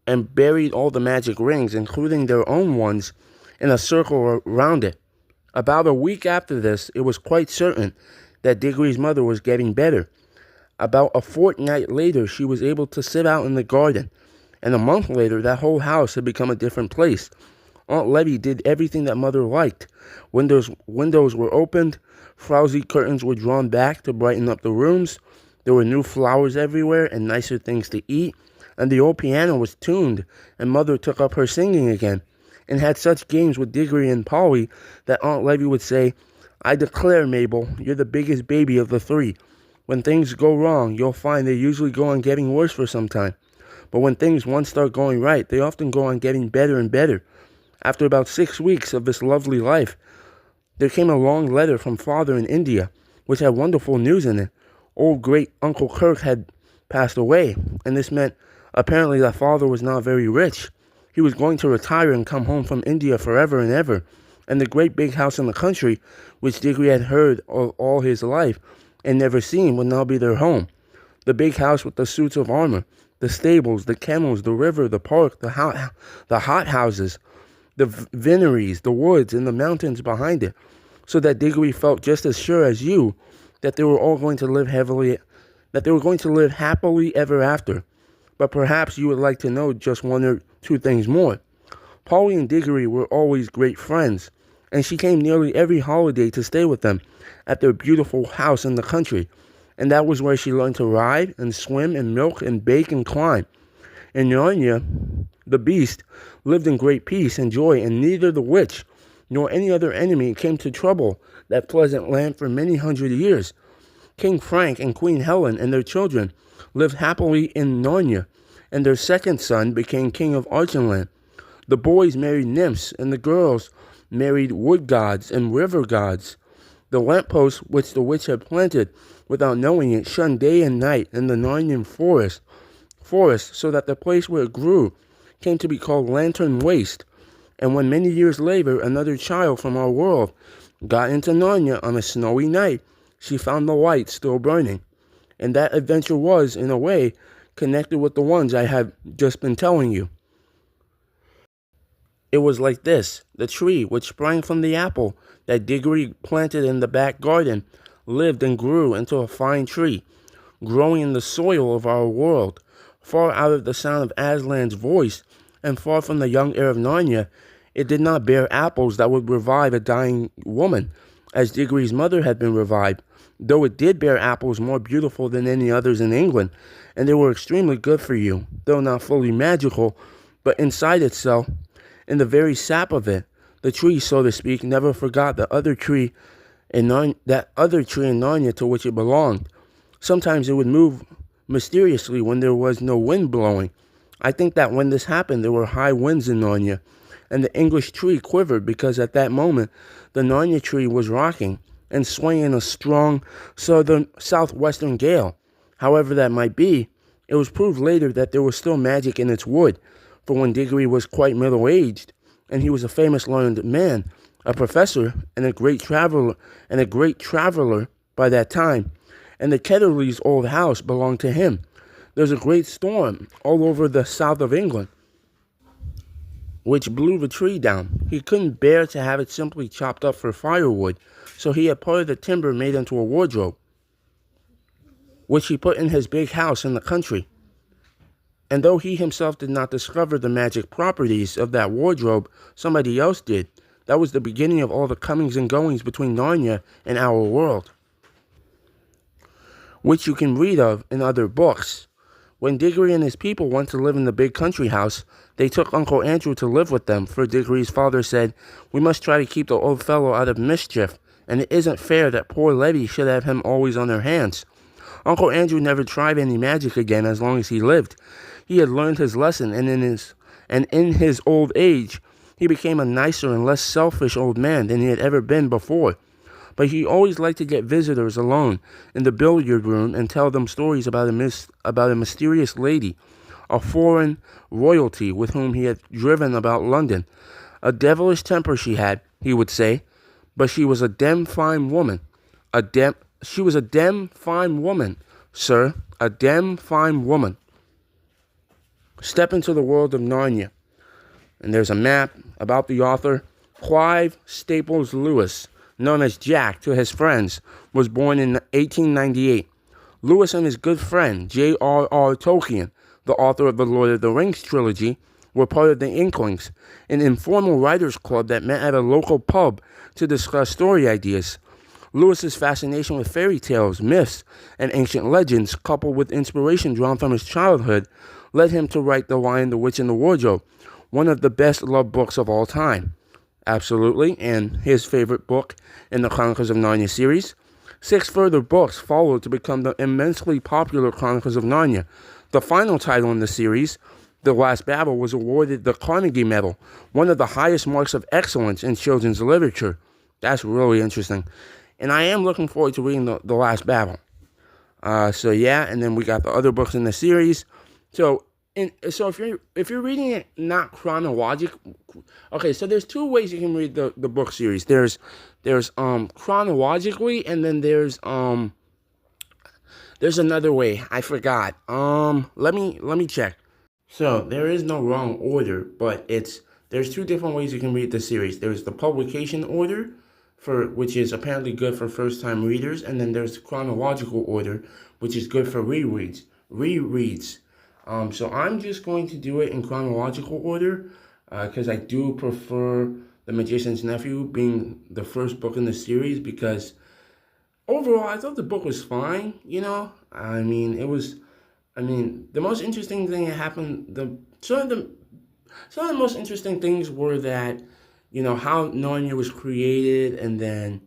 [SPEAKER 1] and buried all the magic rings, including their own ones, in a circle around it. About a week after this, it was quite certain that Diggory's mother was getting better. About a fortnight later, she was able to sit out in the garden, and a month later, that whole house had become a different place. Aunt Letty did everything that Mother liked. Windows were opened, frowsy curtains were drawn back to brighten up the rooms, there were new flowers everywhere and nicer things to eat, and the old piano was tuned, and Mother took up her singing again, and had such games with Diggory and Polly that Aunt Letty would say, "I declare, Mabel, you're the biggest baby of the three. When things go wrong, you'll find they usually go on getting worse for some time. But when things once start going right, they often go on getting better and better." After about 6 weeks of this lovely life, there came a long letter from Father in India, which had wonderful news in it. Old great Uncle Kirk had passed away, and this meant apparently that Father was not very rich. He was going to retire and come home from India forever and ever, and the great big house in the country, which Diggory had heard of all his life and never seen, would now be their home. The big house with the suits of armor, the stables, the kennels, the river, the park, the hot houses, the vineries, the woods, and the mountains behind it, so that Diggory felt just as sure as you that they were all going to live happily ever after. But perhaps you would like to know just one or two things more. Polly and Diggory were always great friends, and she came nearly every holiday to stay with them at their beautiful house in the country, and that was where she learned to ride and swim and milk and bake and climb. In Narnia, the beast lived in great peace and joy, and neither the witch nor any other enemy came to trouble that pleasant land for many hundred years. King Frank and Queen Helen and their children lived happily in Narnia, and their second son became king of Archenland. The boys married nymphs, and the girls married wood gods and river gods. The lampposts which the witch had planted without knowing it shone day and night in the Narnian forest, so that the place where it grew came to be called Lantern Waste. And when many years later another child from our world got into Narnia on a snowy night, she found the light still burning. And that adventure was, in a way, connected with the ones I have just been telling you. It was like this. The tree which sprang from the apple that Diggory planted in the back garden lived and grew into a fine tree, growing in the soil of our world, far out of the sound of Aslan's voice, and far from the young air of Narnia. It did not bear apples that would revive a dying woman, as Diggory's mother had been revived, though it did bear apples more beautiful than any others in England, and they were extremely good for you, though not fully magical, but inside itself, in the very sap of it, the tree, so to speak, never forgot that other tree in Narnia to which it belonged. Sometimes it would move mysteriously when there was no wind blowing. I think that when this happened, there were high winds in Narnia, and the English tree quivered because at that moment the Narnia tree was rocking and swaying in a strong southwestern gale. However that might be, it was proved later that there was still magic in its wood, for when Diggory was quite middle-aged, and he was a famous learned man, a professor, and a great traveler by that time, and the Ketterleys' old house belonged to him. There's a great storm all over the south of England, which blew the tree down. He couldn't bear to have it simply chopped up for firewood, so he had part of the timber made into a wardrobe, which he put in his big house in the country. And though he himself did not discover the magic properties of that wardrobe, somebody else did. That was the beginning of all the comings and goings between Narnia and our world, which you can read of in other books. When Diggory and his people went to live in the big country house, they took Uncle Andrew to live with them, for Diggory's father said, "We must try to keep the old fellow out of mischief, and it isn't fair that poor Letty should have him always on her hands." Uncle Andrew never tried any magic again as long as he lived. He had learned his lesson, and in his old age, he became a nicer and less selfish old man than he had ever been before. But he always liked to get visitors alone in the billiard room and tell them stories about a mysterious lady, a foreign royalty with whom he had driven about London. A devilish temper she had, he would say, but she was a dem fine woman. She was a dem fine woman, sir, a dem fine woman. Step into the world of Narnia. And there's a map about the author. Clive Staples Lewis, known as Jack to his friends, was born in 1898. Lewis and his good friend J.R.R. Tolkien, the author of the Lord of the Rings trilogy, were part of the Inklings, an informal writers' club that met at a local pub to discuss story ideas. Lewis's fascination with fairy tales, myths, and ancient legends, coupled with inspiration drawn from his childhood, led him to write The Lion, the Witch, and the Wardrobe, one of the best-loved books of all time. Absolutely, and his favorite book in the Chronicles of Narnia series. 6 further books followed to become the immensely popular Chronicles of Narnia. The final title in the series, The Last Battle, was awarded the Carnegie Medal, one of the highest marks of excellence in children's literature. That's really interesting. And I am looking forward to reading the Last Battle. So yeah, and then we got the other books in the series. So if you're reading it not chronologic, okay. So there's 2 ways you can read the book series. There's chronologically, and then there's another way. I forgot. Let me check. So there is no wrong order, but there's 2 different ways you can read the series. There's the publication order, which is apparently good for first-time readers, and then there's the chronological order, which is good for rereads. So I'm just going to do it in chronological order, because I do prefer The Magician's Nephew being the first book in the series, because overall I thought the book was fine. The most interesting thing that happened, some of the most interesting things were that, how Narnia was created, and then,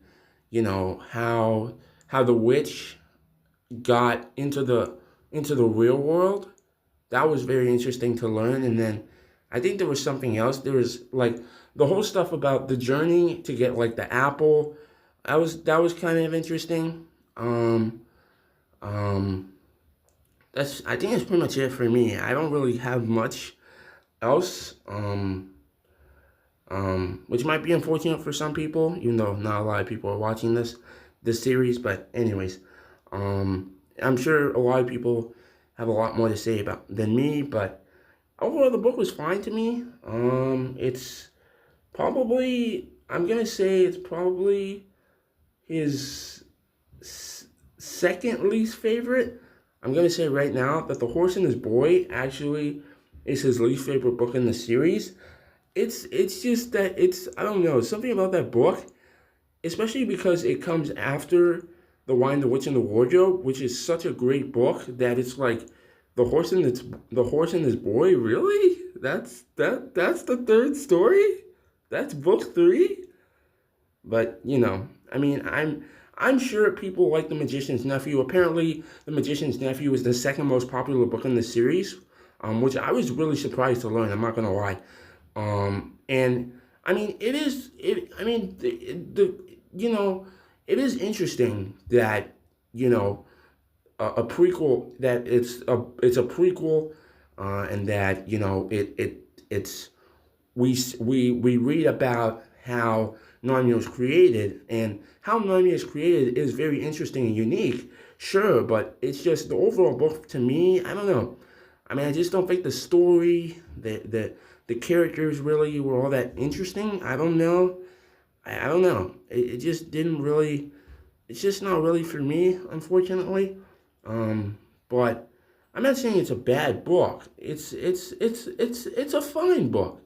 [SPEAKER 1] how the witch got into the real world. That was very interesting to learn. And then I think there was something else. There was like the whole stuff about the journey to get like the apple. That was kind of interesting. I think that's pretty much it for me. I don't really have much else. Which might be unfortunate for some people, even though not a lot of people are watching this series. But anyways, I'm sure a lot of people have a lot more to say about than me. But overall, the book was fine to me. It's probably, I'm gonna say it's probably his second least favorite. I'm gonna say right now that The Horse and His Boy actually is his least favorite book in the series. It's just that I don't know, something about that book, especially because it comes after The Lion, the Witch, and the Wardrobe, which is such a great book that it's like the horse and his boy. Really? That's the third story. That's book 3. But I'm sure people like The Magician's Nephew. Apparently, The Magician's Nephew is the second most popular book in the series, which I was really surprised to learn. I'm not gonna lie. And I mean, it is. It is interesting that a prequel, that it's a prequel, and that it's we read about how Narnia was created, and how Narnia is created is very interesting and unique, sure, but it's just the overall book to me, I don't know. I mean, I just don't think the story, the characters really were all that interesting. I don't know. I don't know. It just didn't really, it's just not really for me, unfortunately. But I'm not saying it's a bad book. It's a fine book.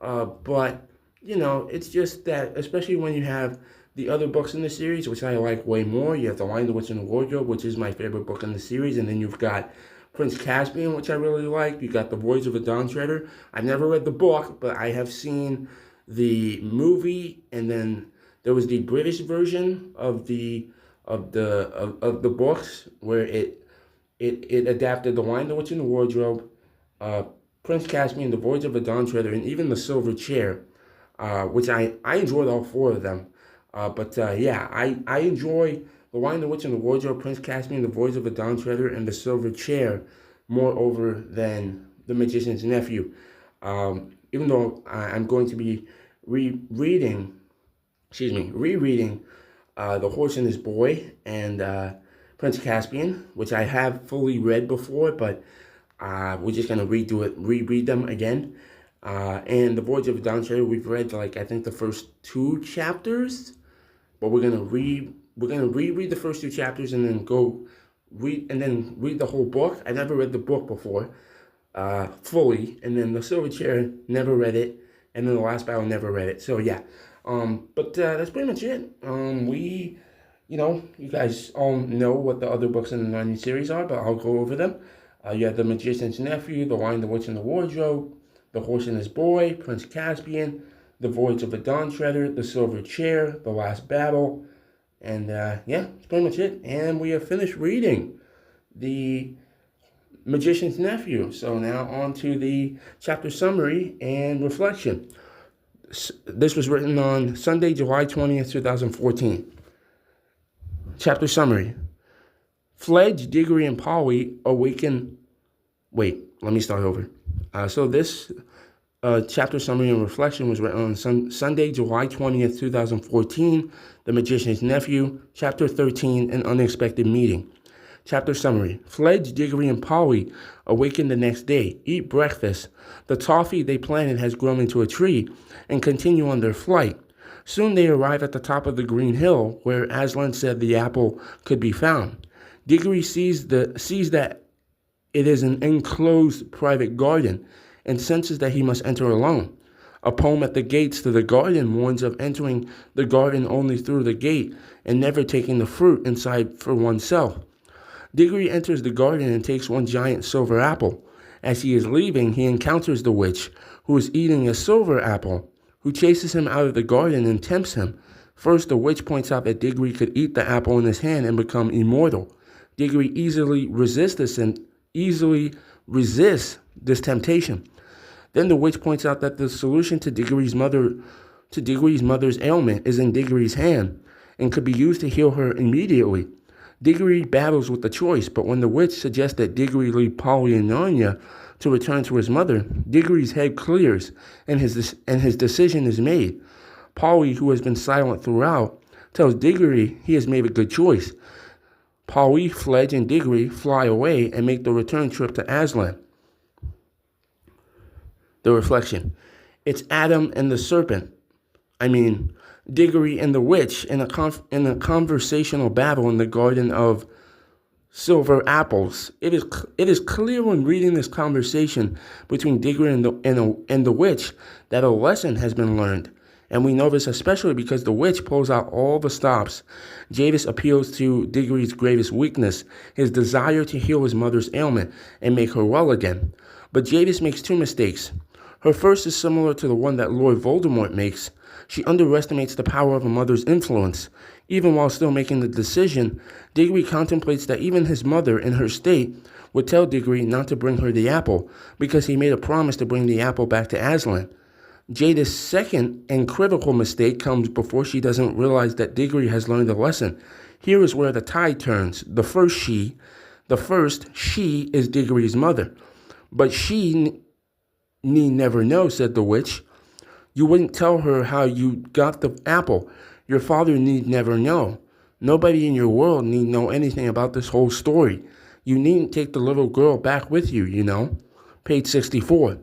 [SPEAKER 1] But it's just that, especially when you have the other books in the series, which I like way more. You have The Lion, the Witch, and the Wardrobe, which is my favorite book in the series, and then you've got Prince Caspian, which I really like. You got The Voyage of a Dawn Treader. I've never read the book, but I have seen the movie, and then there was the British version of the books where it adapted The Lion, the Witch, and the Wardrobe, Prince Caspian, The Voyage of a Dawn Treader, and even The Silver Chair, which I enjoyed all 4 of them. Yeah, I enjoy The Lion, the Witch, and the Wardrobe, Prince Caspian, The Voyage of a Dawn Treader, and The Silver Chair moreover than The Magician's Nephew. Even though I'm going to be rereading The Horse and His Boy and Prince Caspian, which I have fully read before, but We're just gonna reread them again. And the Voyage of the Dawn Treader, we've read like I think the first 2 chapters, but we're gonna reread the first 2 chapters and then read the whole book. I never read the book before, fully, and then the Silver Chair never read it, and then the Last Battle never read it. So yeah, but that's pretty much it. You guys all know what the other books in the Narnia series are, but I'll go over them. You have The Magician's Nephew, The Lion, the Witch, and the Wardrobe, The Horse and His Boy, Prince Caspian, The Voyage of the Dawn Treader, The Silver Chair, The Last Battle, and yeah, that's pretty much it. And we have finished reading The Magician's Nephew. So now on to the chapter summary and reflection. This was written on Sunday, July 20th, 2014. Chapter summary. Fledge, Diggory, and Polly awaken... Wait, let me start over. So this chapter summary and reflection was written on Sunday, July 20th, 2014. The Magician's Nephew, Chapter 13, An Unexpected Meeting. Chapter summary. Fledge, Diggory, and Polly awaken the next day, eat breakfast. The toffee they planted has grown into a tree and continue on their flight. Soon they arrive at the top of the green hill where Aslan said the apple could be found. Diggory sees that it is an enclosed private garden and senses that he must enter alone. A poem at the gates to the garden warns of entering the garden only through the gate and never taking the fruit inside for oneself. Diggory enters the garden and takes one giant silver apple. As he is leaving, he encounters the witch, who is eating a silver apple, who chases him out of the garden and tempts him. First, the witch points out that Diggory could eat the apple in his hand and become immortal. Diggory easily resists this temptation. Then the witch points out that the solution to Diggory's mother's ailment is in Diggory's hand and could be used to heal her immediately. Diggory battles with the choice, but when the witch suggests that Diggory leave Polly and Narnia to return to his mother, Diggory's head clears and his decision is made. Polly, who has been silent throughout, tells Diggory he has made a good choice. Polly, Fledge, and Diggory fly away and make the return trip to Aslan. The reflection. It's Adam and the serpent. Diggory and the witch in a conversational battle in the Garden of Silver Apples. It is clear when reading this conversation between Diggory and the witch that a lesson has been learned. And we know this especially because the witch pulls out all the stops. Jadis appeals to Diggory's greatest weakness, his desire to heal his mother's ailment and make her well again. But Jadis makes 2 mistakes. Her first is similar to the one that Lord Voldemort makes. She underestimates the power of a mother's influence. Even while still making the decision, Diggory contemplates that even his mother, in her state, would tell Diggory not to bring her the apple because he made a promise to bring the apple back to Aslan. Jada's second and critical mistake comes before she doesn't realize that Diggory has learned a lesson. Here is where the tide turns. The first she is Diggory's mother. But she need never know, said the witch. You wouldn't tell her how you got the apple. Your father need never know. Nobody in your world need know anything about this whole story. You needn't take the little girl back with you, you know. Page 64.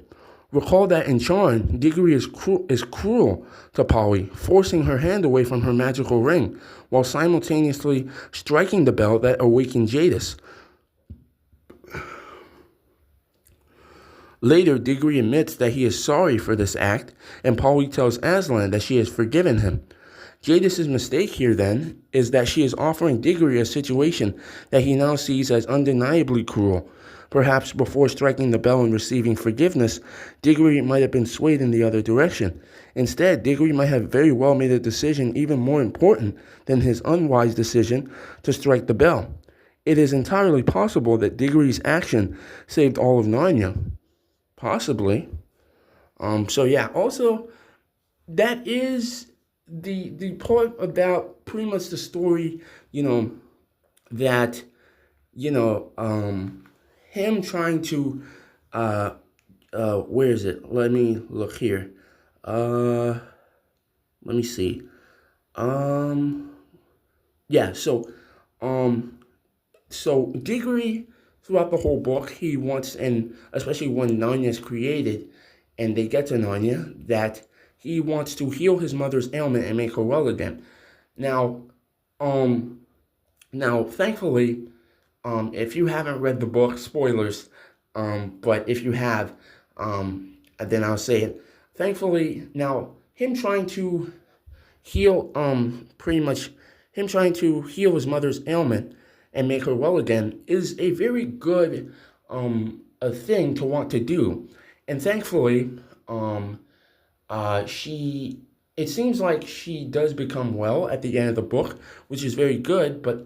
[SPEAKER 1] Recall that in Charm, Diggory is cruel to Polly, forcing her hand away from her magical ring, while simultaneously striking the bell that awakened Jadis. Later, Diggory admits that he is sorry for this act, and Polly tells Aslan that she has forgiven him. Jadis' mistake here, then, is that she is offering Diggory a situation that he now sees as undeniably cruel. Perhaps before striking the bell and receiving forgiveness, Diggory might have been swayed in the other direction. Instead, Diggory might have very well made a decision even more important than his unwise decision to strike the bell. It is entirely possible that Diggory's action saved all of Narnia. Possibly. Also, that is the part about pretty much the story, that, him trying to, where is it? Let me look here. Let me see. So Diggory, throughout the whole book, he wants, and especially when Narnia is created and they get to Narnia, that he wants to heal his mother's ailment and make her well again. Now, um, thankfully, if you haven't read the book, spoilers, but if you have, then I'll say it. Thankfully, now him trying to heal, pretty much him trying to heal his mother's ailment and make her well again is a very good, a thing to want to do. And thankfully, she, it seems like she does become well at the end of the book, which is very good, but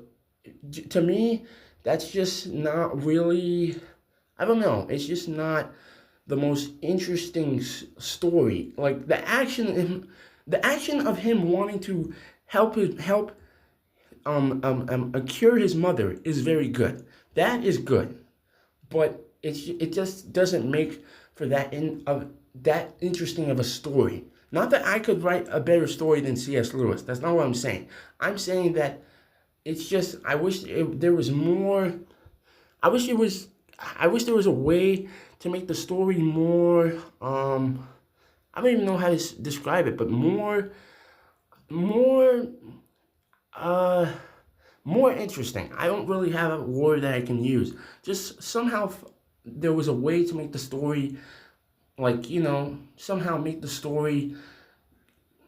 [SPEAKER 1] to me, that's just not really, I don't know, it's just not the most interesting story. Like the action of him wanting to help cure his mother is very good. That is good, but it just doesn't make for that interesting of a story. Not that I could write a better story than C.S. Lewis. That's not what I'm saying. I'm saying that it's just there was more. I wish there was a way to make the story more. I don't even know how to describe it, but more, more interesting. I don't really have a word that I can use. Just somehow there was a way to make the story, like, somehow make the story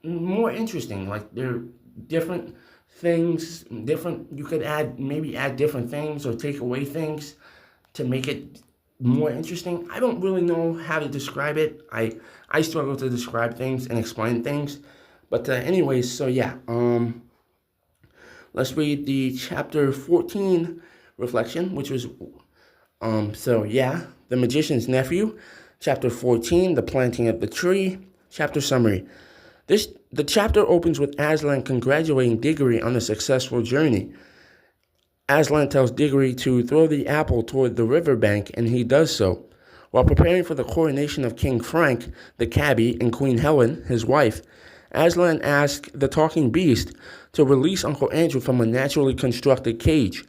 [SPEAKER 1] more interesting. Like, there are different things, you could maybe add different things or take away things to make it more interesting. I don't really know how to describe it. I struggle to describe things and explain things. But anyways, so yeah, let's read the chapter 14 reflection, which was, so yeah, The Magician's Nephew, chapter 14, The Planting of the Tree, chapter summary. The chapter opens with Aslan congratulating Diggory on a successful journey. Aslan tells Diggory to throw the apple toward the riverbank, and he does so. While preparing for the coronation of King Frank, the cabbie, and Queen Helen, his wife, Aslan asks the talking beast to release Uncle Andrew from a naturally constructed cage.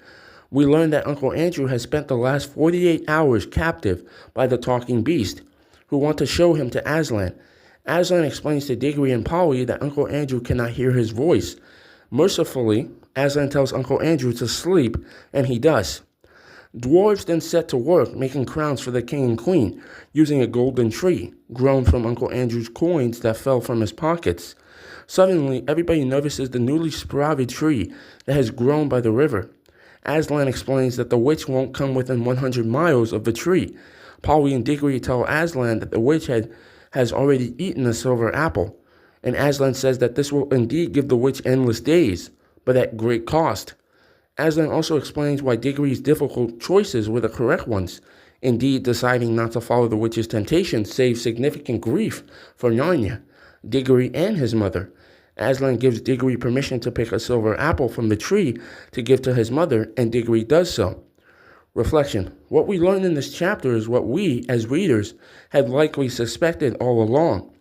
[SPEAKER 1] We learn that Uncle Andrew has spent the last 48 hours captive by the talking beast, who want to show him to Aslan. Aslan explains to Diggory and Polly that Uncle Andrew cannot hear his voice. Mercifully, Aslan tells Uncle Andrew to sleep, and he does. Dwarves then set to work making crowns for the king and queen, using a golden tree, grown from Uncle Andrew's coins that fell from his pockets. Suddenly, everybody notices the newly sprouted tree that has grown by the river. Aslan explains that the witch won't come within 100 miles of the tree. Polly and Diggory tell Aslan that the witch has already eaten a silver apple, and Aslan says that this will indeed give the witch endless days, but at great cost. Aslan also explains why Diggory's difficult choices were the correct ones. Indeed, deciding not to follow the witch's temptation saved significant grief for Narnia, Diggory, and his mother. Aslan gives Diggory permission to pick a silver apple from the tree to give to his mother, and Diggory does so. Reflection. What we learn in this chapter is what we, as readers, had likely suspected all along.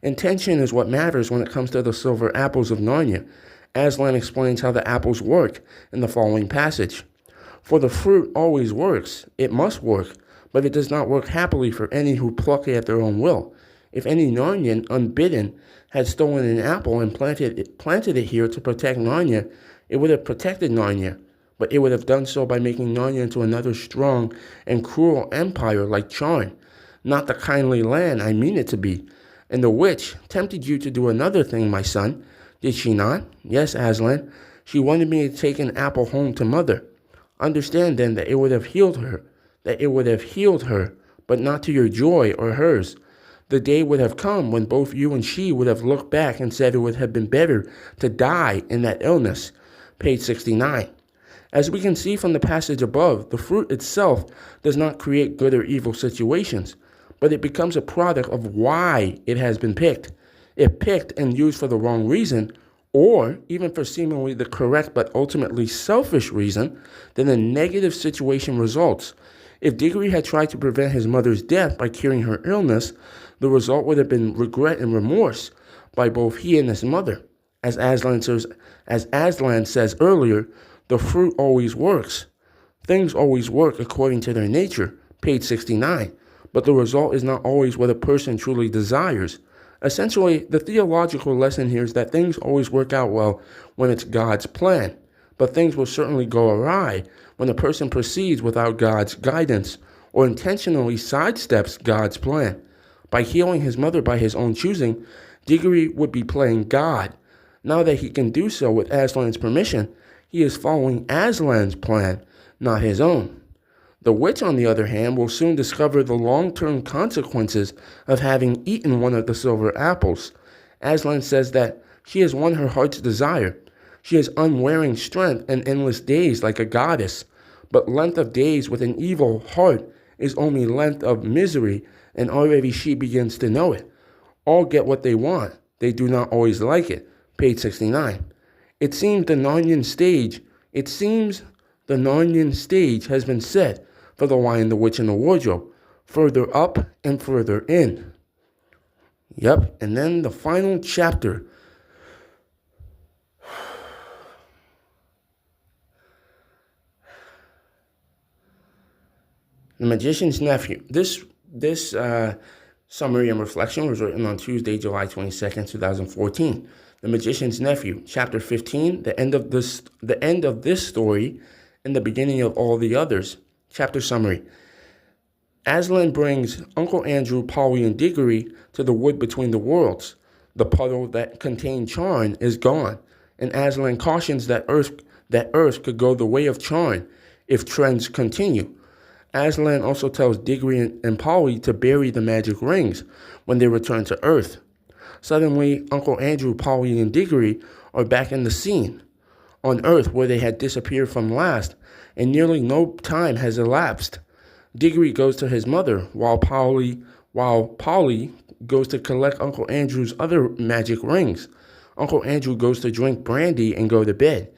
[SPEAKER 1] Intention is what matters when it comes to the silver apples of Narnia. Aslan explains how the apples work in the following passage. For the fruit always works, it must work, but it does not work happily for any who pluck it at their own will. If any Narnian, unbidden, had stolen an apple and planted it here to protect Narnia, it would have protected Narnia, but it would have done so by making Narnia into another strong and cruel empire like Charn, not the kindly land I mean it to be. And the witch tempted you to do another thing, my son, did she not? Yes, Aslan. She wanted me to take an apple home to mother. Understand then that it would have healed her, but not to your joy or hers. The day would have come when both you and she would have looked back and said it would have been better to die in that illness. Page 69. As we can see from the passage above, the fruit itself does not create good or evil situations, but it becomes a product of why it has been picked. If picked and used for the wrong reason, or even for seemingly the correct but ultimately selfish reason, then a negative situation results. If Diggory had tried to prevent his mother's death by curing her illness, the result would have been regret and remorse by both he and his mother. As Aslan says earlier, the fruit always works. Things always work according to their nature, page 69, but the result is not always what a person truly desires. Essentially, the theological lesson here is that things always work out well when it's God's plan, but things will certainly go awry when a person proceeds without God's guidance or intentionally sidesteps God's plan. By healing his mother by his own choosing, Diggory would be playing God. Now that he can do so with Aslan's permission, he is following Aslan's plan, not his own. The witch, on the other hand, will soon discover the long-term consequences of having eaten one of the silver apples. Aslan says that she has won her heart's desire. She has unwearying strength and endless days like a goddess. But length of days with an evil heart is only length of misery, and already she begins to know it. All get what they want. They do not always like it. Page 69. It seems the Narnian stage has been set for The Lion, the Witch, and the Wardrobe, further up and further in. Yep, and then the final chapter. The Magician's Nephew. This summary and reflection was written on Tuesday, July 22nd, 2014. The Magician's Nephew, Chapter 15, the end of this story, and the beginning of all the others. Chapter summary. Aslan brings Uncle Andrew, Polly, and Diggory to the wood between the worlds. The puddle that contained Charn is gone, and Aslan cautions that Earth could go the way of Charn if trends continue. Aslan also tells Diggory and Polly to bury the magic rings when they return to Earth. Suddenly, Uncle Andrew, Polly, and Diggory are back in the scene, on Earth where they had disappeared from last, and nearly no time has elapsed. Diggory goes to his mother, while Polly goes to collect Uncle Andrew's other magic rings. Uncle Andrew goes to drink brandy and go to bed.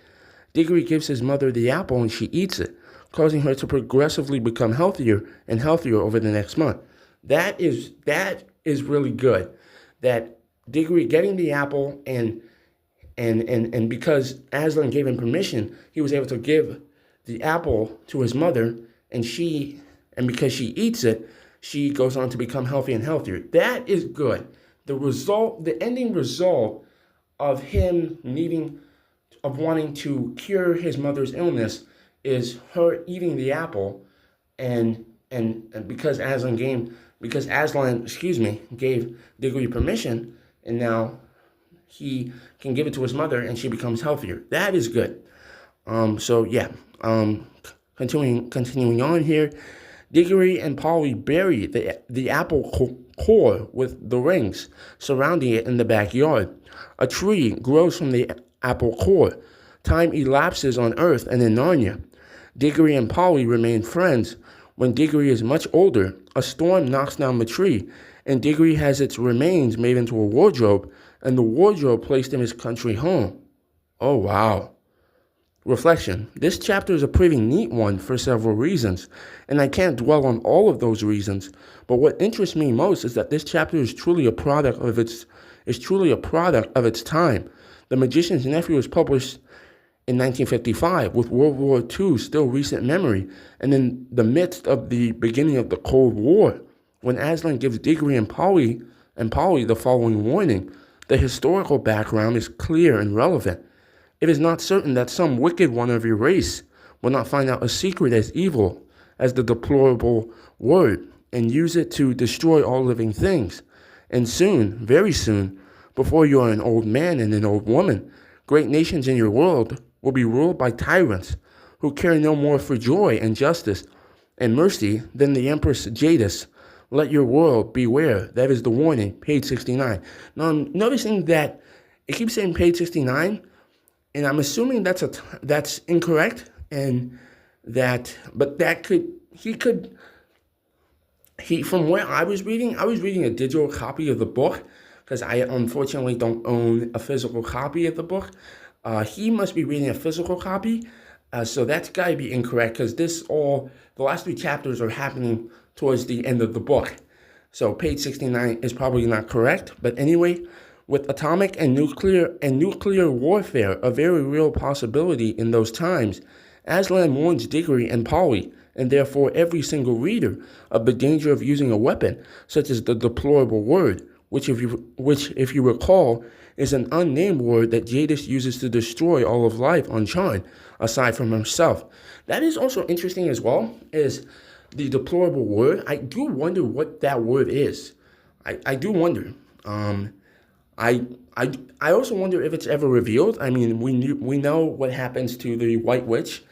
[SPEAKER 1] Diggory gives his mother the apple and she eats it, causing her to progressively become healthier and healthier over the next month. That is really good. That Diggory getting the apple and because Aslan gave him permission, he was able to give the apple to his mother, and because she eats it, she goes on to become healthy and healthier. That is good. The ending result of him wanting to cure his mother's illness is her eating the apple, and because Aslan gave Diggory permission, and now he can give it to his mother, and she becomes healthier. That is good. Continuing on here, Diggory and Polly bury the apple core with the rings, surrounding it in the backyard. A tree grows from the apple core. Time elapses on Earth and in Narnia. Diggory and Polly remain friends. When Diggory is much older, a storm knocks down the tree, and Diggory has its remains made into a wardrobe, and the wardrobe placed in his country home. Oh, wow. Reflection. This chapter is a pretty neat one for several reasons, and I can't dwell on all of those reasons, but what interests me most is that this chapter is truly a product of its time. The Magician's Nephew was published in 1955, with World War II still recent memory, and in the midst of the beginning of the Cold War, when Aslan gives Diggory and Polly the following warning. The historical background is clear and relevant. It is not certain that some wicked one of your race will not find out a secret as evil as the deplorable word and use it to destroy all living things. And soon, very soon, before you are an old man and an old woman, great nations in your world will be ruled by tyrants who care no more for joy and justice and mercy than the Empress Jadis. Let your world beware. That is the warning, page 69. Now, I'm noticing that it keeps saying page 69, and I'm assuming that's incorrect, from where I was reading a digital copy of the book, because I unfortunately don't own a physical copy of the book. He must be reading a physical copy, so that's got to be incorrect, because the last three chapters are happening towards the end of the book. So page 69 is probably not correct, but anyway, with atomic and nuclear warfare a very real possibility in those times, Aslan warns Diggory and Polly, and therefore every single reader, of the danger of using a weapon, such as the deplorable word, which if you recall, is an unnamed word that Jadis uses to destroy all of life on Charn, aside from himself. That is also interesting as well, is the deplorable word. I do wonder what that word is. I do wonder. I, I also wonder if it's ever revealed. I mean, we know what happens to the White Witch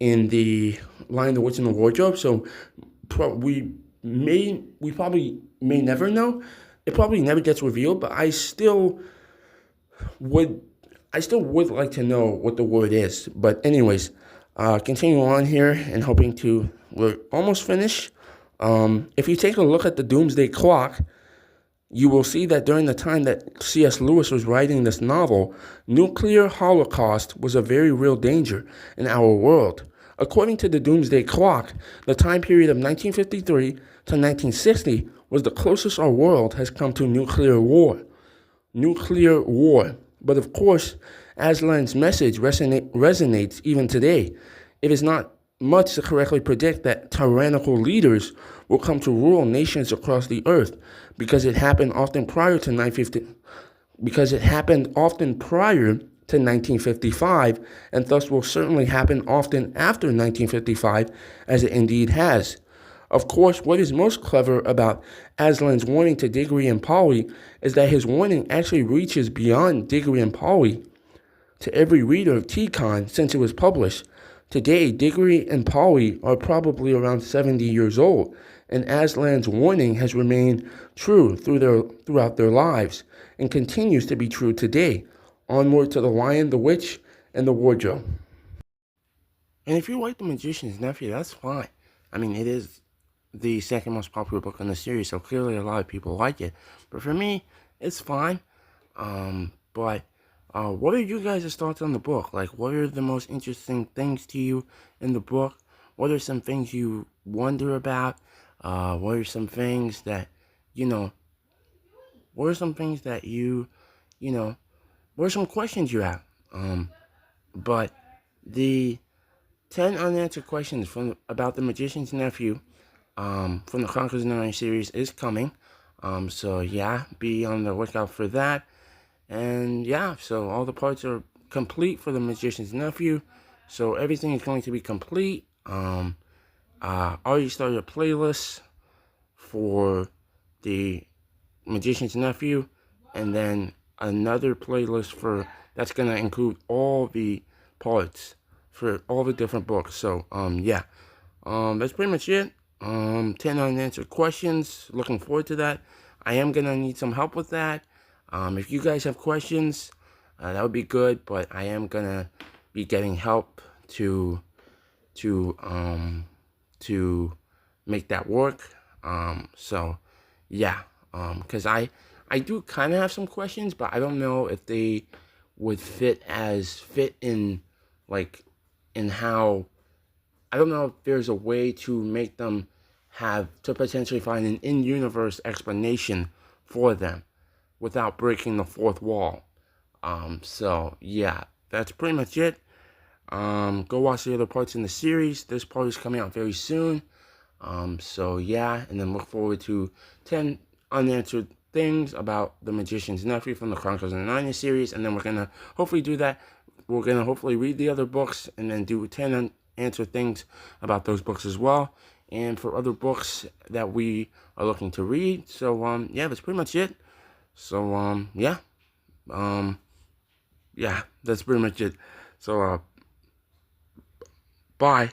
[SPEAKER 1] in the Lion, the Witch, and the Wardrobe, so we probably may never know. It probably never gets revealed, but would I still would like to know what the word is. But anyways, continuing on here and we're almost finished. If you take a look at the Doomsday Clock, you will see that during the time that C.S. Lewis was writing this novel, nuclear holocaust was a very real danger in our world. According to the Doomsday Clock, the time period of 1953 to 1960 was the closest our world has come to nuclear war. Nuclear war. But of course, Aslan's message resonates even today. It is not much to correctly predict that tyrannical leaders will come to rule nations across the earth because it happened often prior to 1955, and thus will certainly happen often after 1955, as it indeed has. Of course, what is most clever about Aslan's warning to Diggory and Polly is that his warning actually reaches beyond Diggory and Polly to every reader of TCON since it was published. Today, Diggory and Polly are probably around 70 years old, and Aslan's warning has remained true throughout their lives and continues to be true today. Onward to the Lion, the Witch, and the Wardrobe. And if you like The Magician's Nephew, that's fine. I mean, it is the second most popular book in the series, so clearly a lot of people like it. But for me, it's fine. But what are you guys' thoughts on the book? Like, what are the most interesting things to you in the book? What are some things you wonder about? What are some things that, what are some things that what are some questions you have? But the 10 unanswered questions about The Magician's Nephew from the Chronicles of Narnia series is coming. So yeah, be on the lookout for that. And yeah, so all the parts are complete for The Magician's Nephew. So everything is going to be complete. Already started a playlist for The Magician's Nephew, and then another playlist that's going to include all the parts for all the different books. So yeah, that's pretty much it. 10 unanswered questions. Looking forward to that. I am going to need some help with that. If you guys have questions, that would be good, but I am going to be getting help to make that work. So yeah, because I do kind of have some questions, but I don't know if they would fit in, like, in how, I don't know if there's a way to make them to potentially find an in-universe explanation for them without breaking the fourth wall. So yeah, that's pretty much it. Go watch the other parts in the series. This part is coming out very soon. So yeah, and then look forward to 10 unanswered things about The Magician's Nephew from the Chronicles of Narnia series, and then we're gonna hopefully do that. We're gonna hopefully read the other books and then do 10 unanswered things about those books as well, and for other books that we are looking to read. So yeah, that's pretty much it. So yeah, yeah, that's pretty much it. So bye.